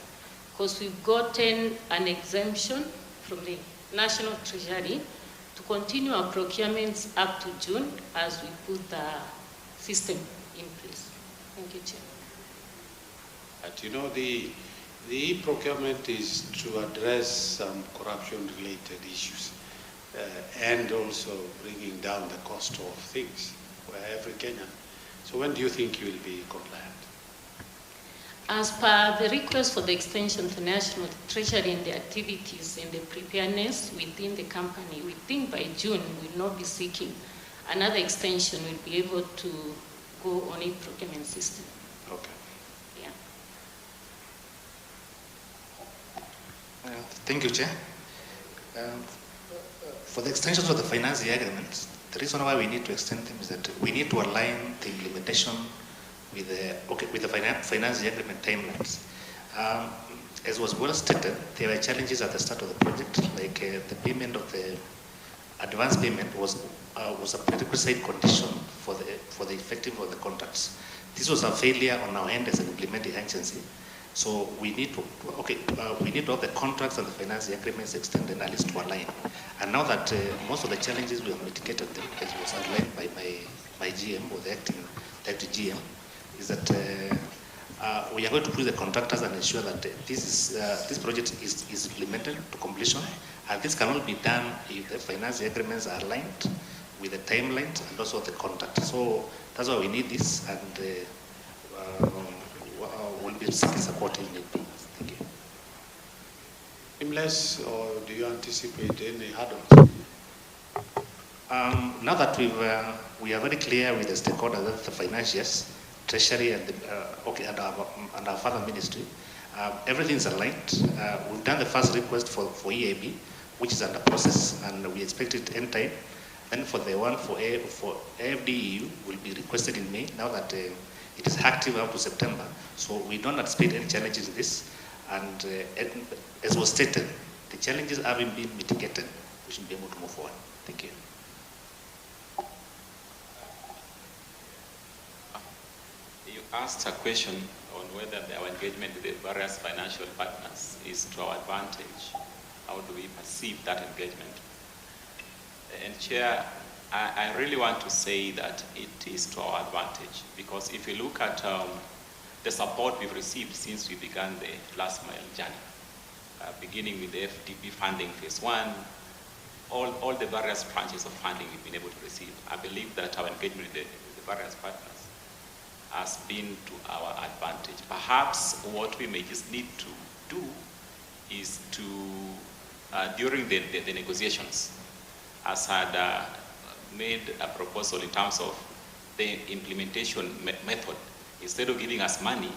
because we've gotten an exemption from the National Treasury to continue our procurements up to June as we put the system in place. Thank you, Chair. But you know, the e-procurement is to address some corruption-related issues and also bringing down the cost of things for every Kenyan. So when do you think you will be compliant? As per the request for the extension to National Treasury and the activities and the preparedness within the company, we think by June we will not be seeking another extension. We'll be able to go on a procurement system. Okay. Yeah. Thank you, Chair. For the extensions of the financing agreements, the reason why we need to extend them is that we need to align the implementation with the financing agreement timelines. As was well stated, there were challenges at the start of the project, like the payment of the advance payment was a prerequisite condition for the effective of the contracts. This was a failure on our end as an implementing agency. So we need to have the contracts and the financing agreements extended at least to align. And now that most of the challenges we have mitigated them, as was outlined by my GM or the acting GM, is that we are going to push the contractors and ensure that this project is implemented to completion. And this can only be done if the financing agreements are aligned with the timelines and also the contract. So that's why we need this, and we'll be seeking support if need be. Thank you. Seamless, or do you anticipate any hurdles? Now that we are very clear with the stakeholders, that the financiers, Treasury, and our father ministry, everything's aligned. We've done the first request for EAB, which is under process, and we expect it end time. Then for the one for AFDEU will be requested in May, now that it is active up to September. So we don't anticipate any challenges in this. And as was stated, the challenges having been mitigated, we should be able to move forward. Thank you. You asked a question on whether our engagement with the various financial partners is to our advantage. How do we perceive that engagement? And Chair, I really want to say that it is to our advantage, because if you look at the support we've received since we began the last mile journey, beginning with the FDP funding phase 1, all the various branches of funding we've been able to receive, I believe that our engagement with the various partners has been to our advantage. Perhaps what we may just need to do is to, during the negotiations, as had made a proposal in terms of the implementation method, instead of giving us money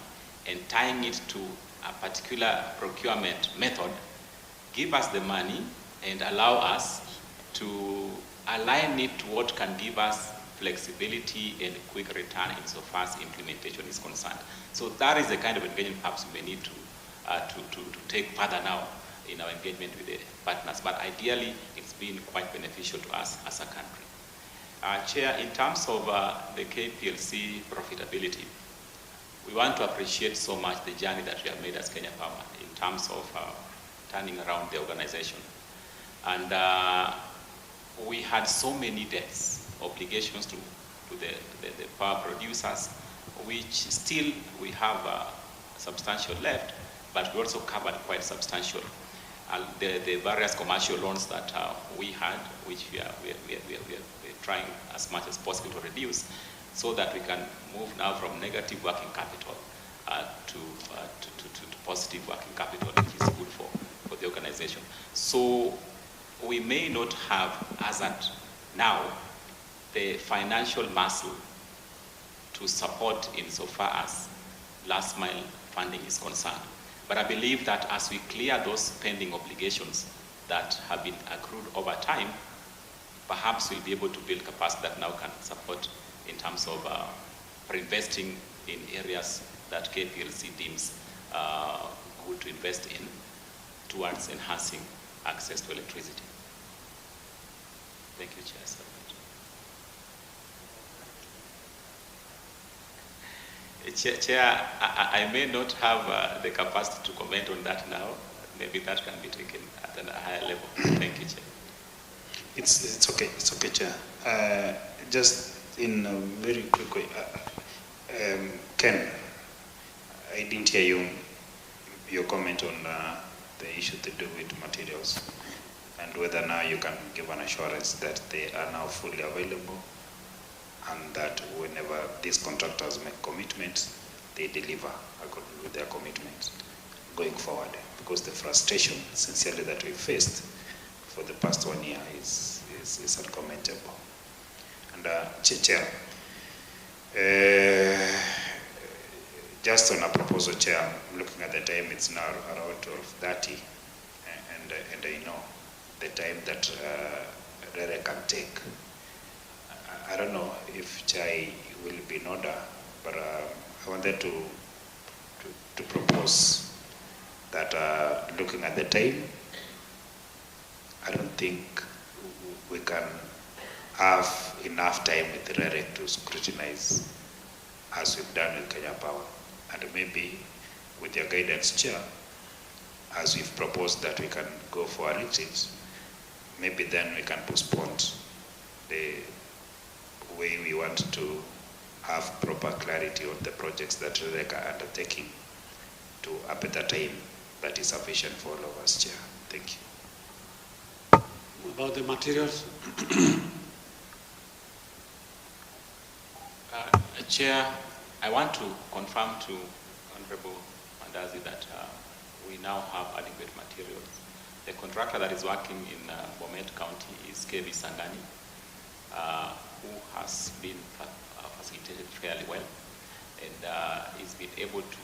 and tying it to a particular procurement method, give us the money and allow us to align it to what can give us flexibility and quick return insofar as implementation is concerned. So that is the kind of engagement perhaps we may need to take further now in our engagement with the partners. But ideally, it's been quite beneficial to us as a country. Chair, in terms of the KPLC profitability, we want to appreciate so much the journey that we have made as Kenya Power in terms of turning around the organization. And we had so many debts, obligations to the power producers, which still we have substantial left, but we also covered quite substantial. The various commercial loans that we had, which we're trying as much as possible to reduce, so that we can move now from negative working capital to positive working capital, which is good for the organization. So we may not have, as at now, the financial muscle to support insofar as last mile funding is concerned. But I believe that as we clear those pending obligations that have been accrued over time, perhaps we'll be able to build capacity that now can support in terms of reinvesting in areas that KPLC deems good to invest in towards enhancing access to electricity. Thank you, Chair. Chair, I may not have the capacity to comment on that now. Maybe that can be taken at a higher level. Thank you, Chair. It's okay. It's okay, Chair. Just in a very quick way, Ken, I didn't hear your comment on the issue to do with materials and whether now you can give an assurance that they are now fully available and that whenever these contractors make commitments, they deliver according with their commitments going forward. Because the frustration, sincerely, that we faced for the past 1 year is uncommentable. And Chair, just on a proposal, Chair, looking at the time, it's now around 12:30, and I know the time that RERE can take. I don't know if Chai will be in order, but I wanted to propose that looking at the time, I don't think we can have enough time with RERE to scrutinize as we've done with Kenya Power. And maybe with your guidance, Chair, as we've proposed that we can go for a retreat, maybe then we can postpone the way we want to have proper clarity on the projects that RERE are undertaking to a better time that is sufficient for all of us, Chair. Thank you. About the materials? Chair, I want to confirm to Honorable Wandayi that we now have adequate materials. The contractor that is working in Bomet County is KV Sangani, who has been facilitated fairly well, and he's been able to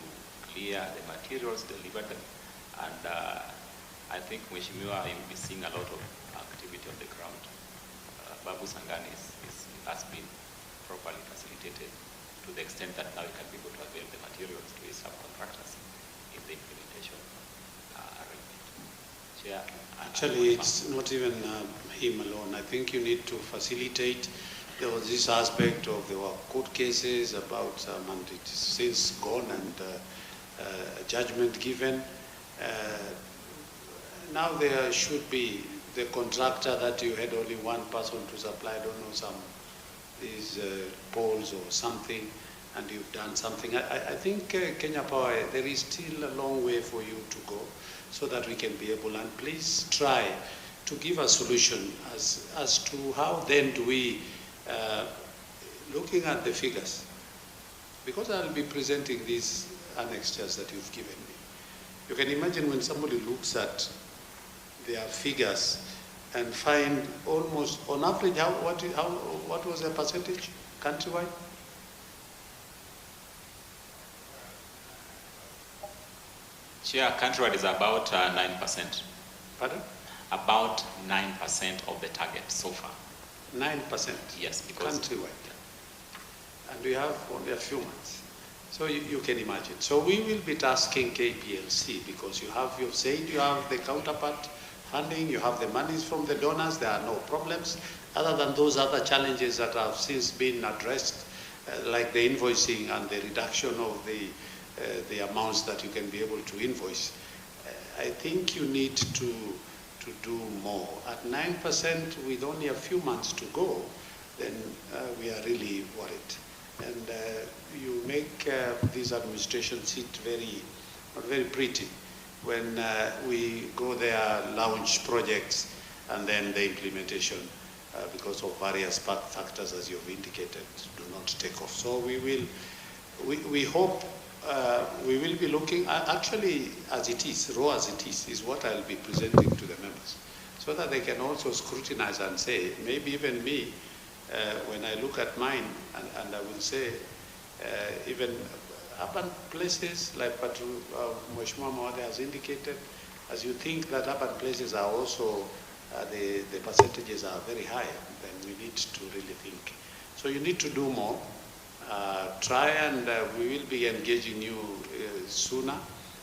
clear the materials, deliver them, and I think Mheshimiwa, you'll be seeing a lot of activity on the ground. Babu Sangani has been properly facilitated to the extent that now he can be able to avail the materials to his subcontractors in the implementation arrangement. Chair, actually, it's not even him alone. I think you need to facilitate. There was this aspect of there were court cases about and it is since gone and judgment given. Now there should be the contractor that you had only one person to supply, I don't know, some these poles or something, and you've done something. I think Kenya Power, there is still a long way for you to go so that we can be able, and please try to give a solution as to how then do we, looking at the figures, because I'll be presenting these annexures that you've given me. You can imagine when somebody looks at their figures and find almost, on average, what was the percentage countrywide? Chair, countrywide is about 9%. Pardon? About 9% of the target so far. 9%? Yes, because countrywide. And we have only a few months. So you can imagine. So we will be tasking KPLC because you've said you have the counterpart funding, you have the monies from the donors, there are no problems, other than those other challenges that have since been addressed, like the invoicing and the reduction of the amounts that you can be able to invoice. I think you need to to do more. At 9% with only a few months to go, then we are really worried. And you make this administration sit not very pretty when we go there, launch projects, and then the implementation, because of various factors, as you've indicated, do not take off. So we hope we will be looking, actually as it is, raw as it is what I'll be presenting to the members, so that they can also scrutinize and say, maybe even me, when I look at mine, and I will say, even urban places, like what Mheshimiwa Mwade has indicated, as you think that urban places are also, the percentages are very high, then we need to really think. So you need to do more. Try and we will be engaging you sooner,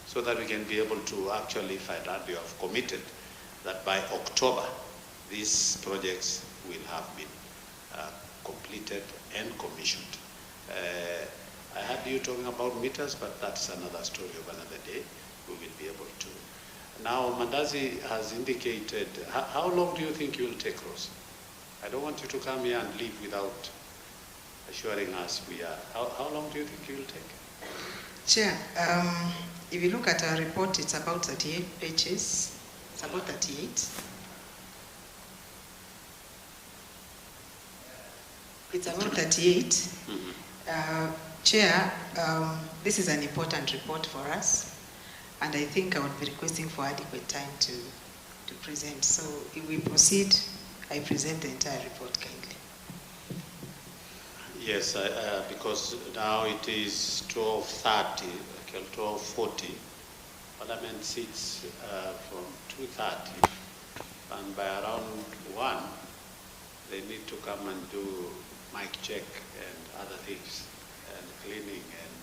so that we can be able to actually find out. You have committed that by October, these projects will have been completed and commissioned. I heard you talking about meters, but that's another story of another day. We will be able to. Now, Mandazi has indicated, how long do you think you will take, Rose? I don't want you to come here and leave without assuring us we are. How long do you think you will take? Chair, if you look at our report, it's about 38 pages. It's about 38. It's about 38. Mm-hmm. Chair, this is an important report for us, and I think I would be requesting for adequate time to present. So if we proceed, I present the entire report kindly. Yes, because now it is 12:30, 12:40. Parliament sits from 2:30, and by around 1, they need to come and do mic check and other things, and cleaning and,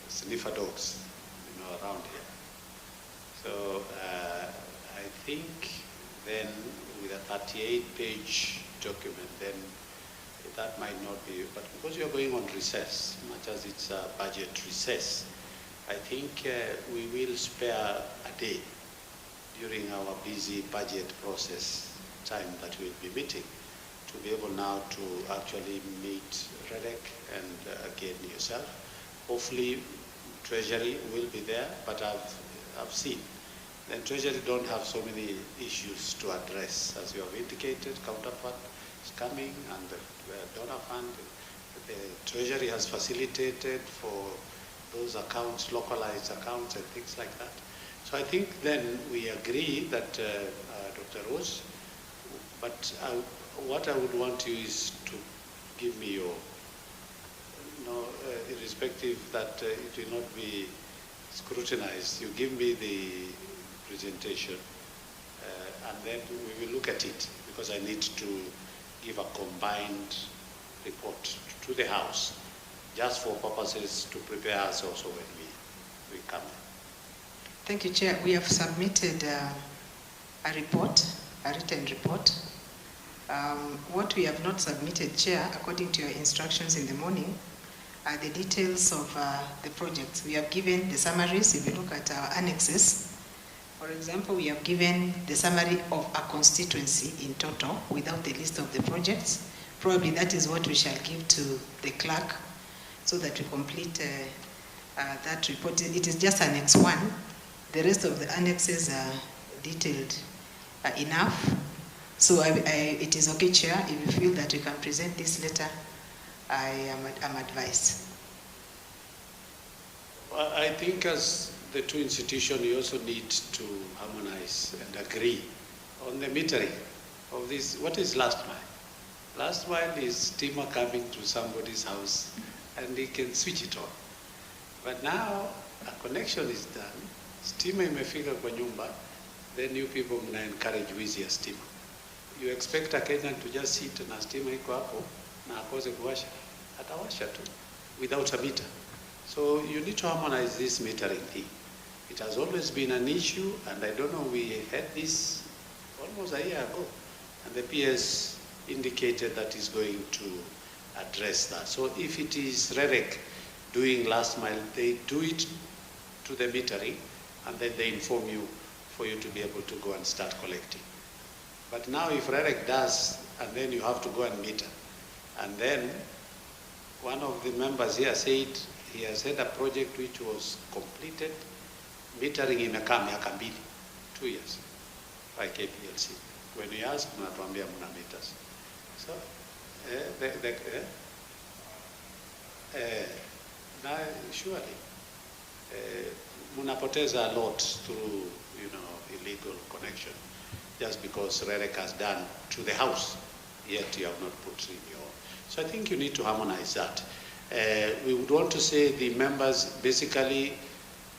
sniffer dogs, around here. So I think then with a 38-page document, then that might not be, but because you're going on recess, much as it's a budget recess, I think we will spare a day during our busy budget process time that we'll be meeting to be able now to actually meet Redek and again yourself. Hopefully Treasury will be there, but I've seen then Treasury don't have so many issues to address, as you have indicated. Counterpart is coming, and the donor fund. The Treasury has facilitated for those accounts, localized accounts and things like that. So I think then we agree that, Dr. Rose, but what I would want you is to give me your, irrespective that it will not be scrutinized, you give me the presentation and then we will look at it, because I need to give a combined report to the House, just for purposes to prepare us also when we come. Thank you, Chair. We have submitted a report, a written report. What we have not submitted, Chair, according to your instructions in the morning, are the details of the projects. We have given the summaries. If you look at our annexes, for example, we have given the summary of a constituency in total without the list of the projects. Probably that is what we shall give to the clerk so that we complete that report. It is just Annex 1. The rest of the annexes are detailed enough. So it is okay, Chair, if you feel that you can present this later, I'm advised. Well, I think as the two institutions, you also need to harmonize and agree on the metering of this. What is last mile? Last mile is steamer coming to somebody's house and he can switch it on. But now a connection is done, steamer imefika kwa nyumba, then you people mna encourage wizi ya steamer. You expect a Kenyan to just sit na steamer iko hapo na akose kuwasha, atawasha tu without a meter. So you need to harmonize this metering thing. It has always been an issue, and I don't know, we had this almost a year ago, and the PS indicated that is going to address that. So if it is REREC doing last mile, they do it to the metering, and then they inform you for you to be able to go and start collecting. But now if REREC does, and then you have to go and meter, and then one of the members here said he has had a project which was completed, metering imekaa miaka mbili, 2 years, by KPLC. When we ask, mnatuambia mna meters. So, now surely, munapoteza a lot through, illegal connection, just because REREC has done to the house, yet you have not put in your. So I think you need to harmonize that. We would want to say the members, basically,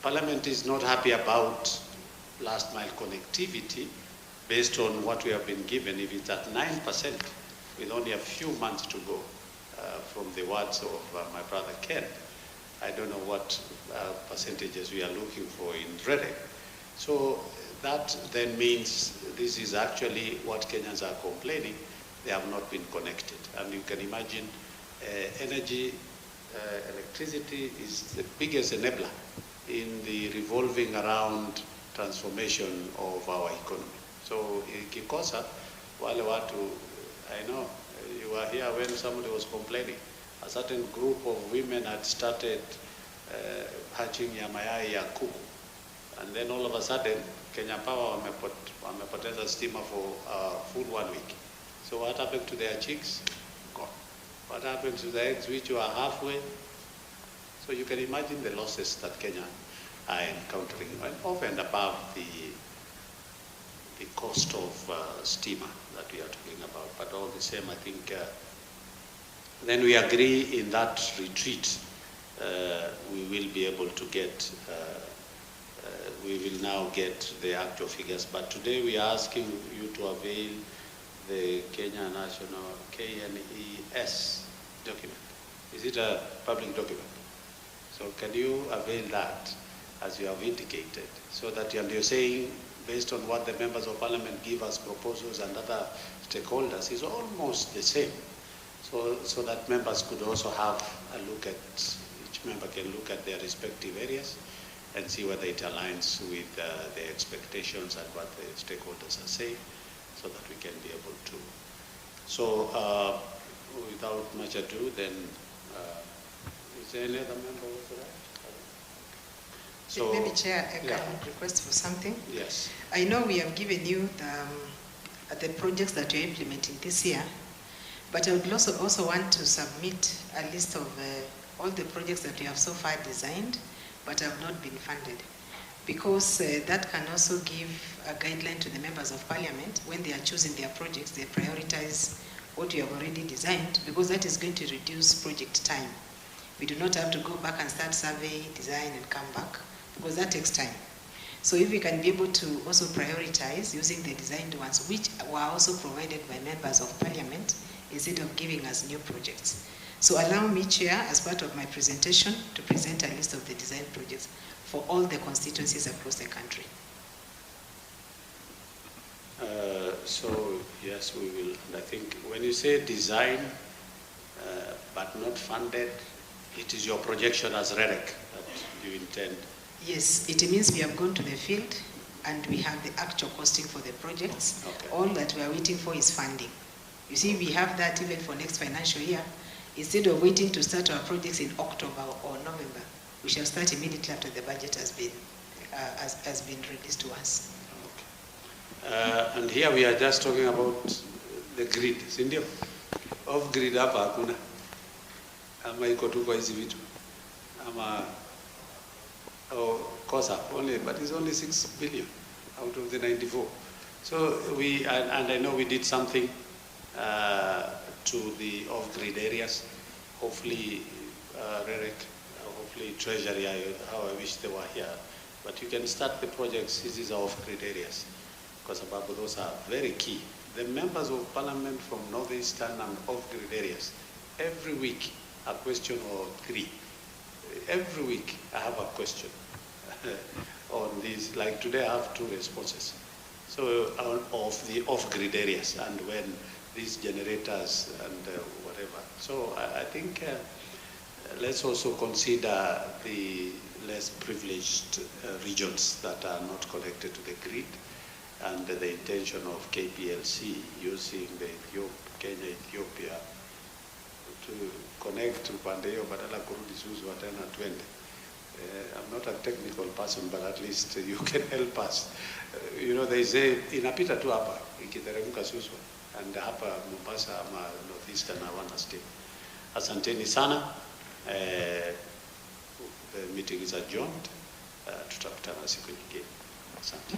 Parliament is not happy about last mile connectivity based on what we have been given. If it's at 9%, with only a few months to go, from the words of my brother Ken, I don't know what percentages we are looking for in REREC. So that then means this is actually what Kenyans are complaining. They have not been connected. And you can imagine energy, electricity is the biggest enabler in the revolving around transformation of our economy. So ikikosa, wale watu, I know, you were here when somebody was complaining. A certain group of women had started hatching ya mayai ya kuku. And then all of a sudden, Kenya Power wamepoteza stima for full 1 week. So what happened to their chicks? Gone. What happened to the eggs which were halfway? So you can imagine the losses that Kenya are encountering, and over and above the cost of steamer that we are talking about. But all the same, I think then we agree in that retreat, we will be able to get, we will now get the actual figures. But today we are asking you to avail the Kenya National KNES document. Is it a public document? So can you avail that, as you have indicated, so that you're saying, based on what the members of Parliament give us proposals and other stakeholders, is almost the same. So that members could also have a look at, each member can look at their respective areas and see whether it aligns with their expectations and what the stakeholders are saying, so that we can be able to. So without much ado, then, is there any other member who would like? So, maybe Chair, I can request for something. Yes. I know we have given you the projects that you're implementing this year, but I would also want to submit a list of all the projects that you have so far designed, but have not been funded. Because that can also give a guideline to the members of Parliament when they are choosing their projects, they prioritize what you have already designed, because that is going to reduce project time. We do not have to go back and start survey, design, and come back, because that takes time. So if we can be able to also prioritize using the designed ones, which were also provided by members of Parliament, instead of giving us new projects. So allow me, Chair, as part of my presentation, to present a list of the design projects for all the constituencies across the country. So yes, we will. And I think when you say design, but not funded, it is your projection as REREC that you intend. Yes, it means we have gone to the field and we have the actual costing for the projects. Okay. All that we are waiting for is funding. You see, we have that even for next financial year. Instead of waiting to start our projects in October or November, we shall start immediately after the budget has been released to us. Okay. And here we are just talking about the grid, sindio? Off grid hapa hakuna. Ama iko tu kwa hizi vitu. Ama kosa only, but it's only 6 billion out of the 94. So and I know we did something to the off-grid areas. Hopefully, REREC, hopefully Treasury, how I wish they were here. But you can start the projects, these are off-grid areas, because those are very key. The members of Parliament from northeastern and off-grid areas, every week a question or 3. Every week I have a question on this. Like today I have 2 responses. So of the off-grid areas and when these generators and whatever. So I think let's also consider the less privileged regions that are not connected to the grid, and the intention of KPLC using the Kenya-Ethiopia to connect to Wandayi badala kurudi Suzu tena twende. I'm not a technical person, but at least you can help us. You know, they say inapita tu hapa ikiteremka Suzu, and hapa Mombasa ama northeastern hawana stima. Asanteni sana. The meeting is adjourned. Tutakutana siku nyingine. Asante.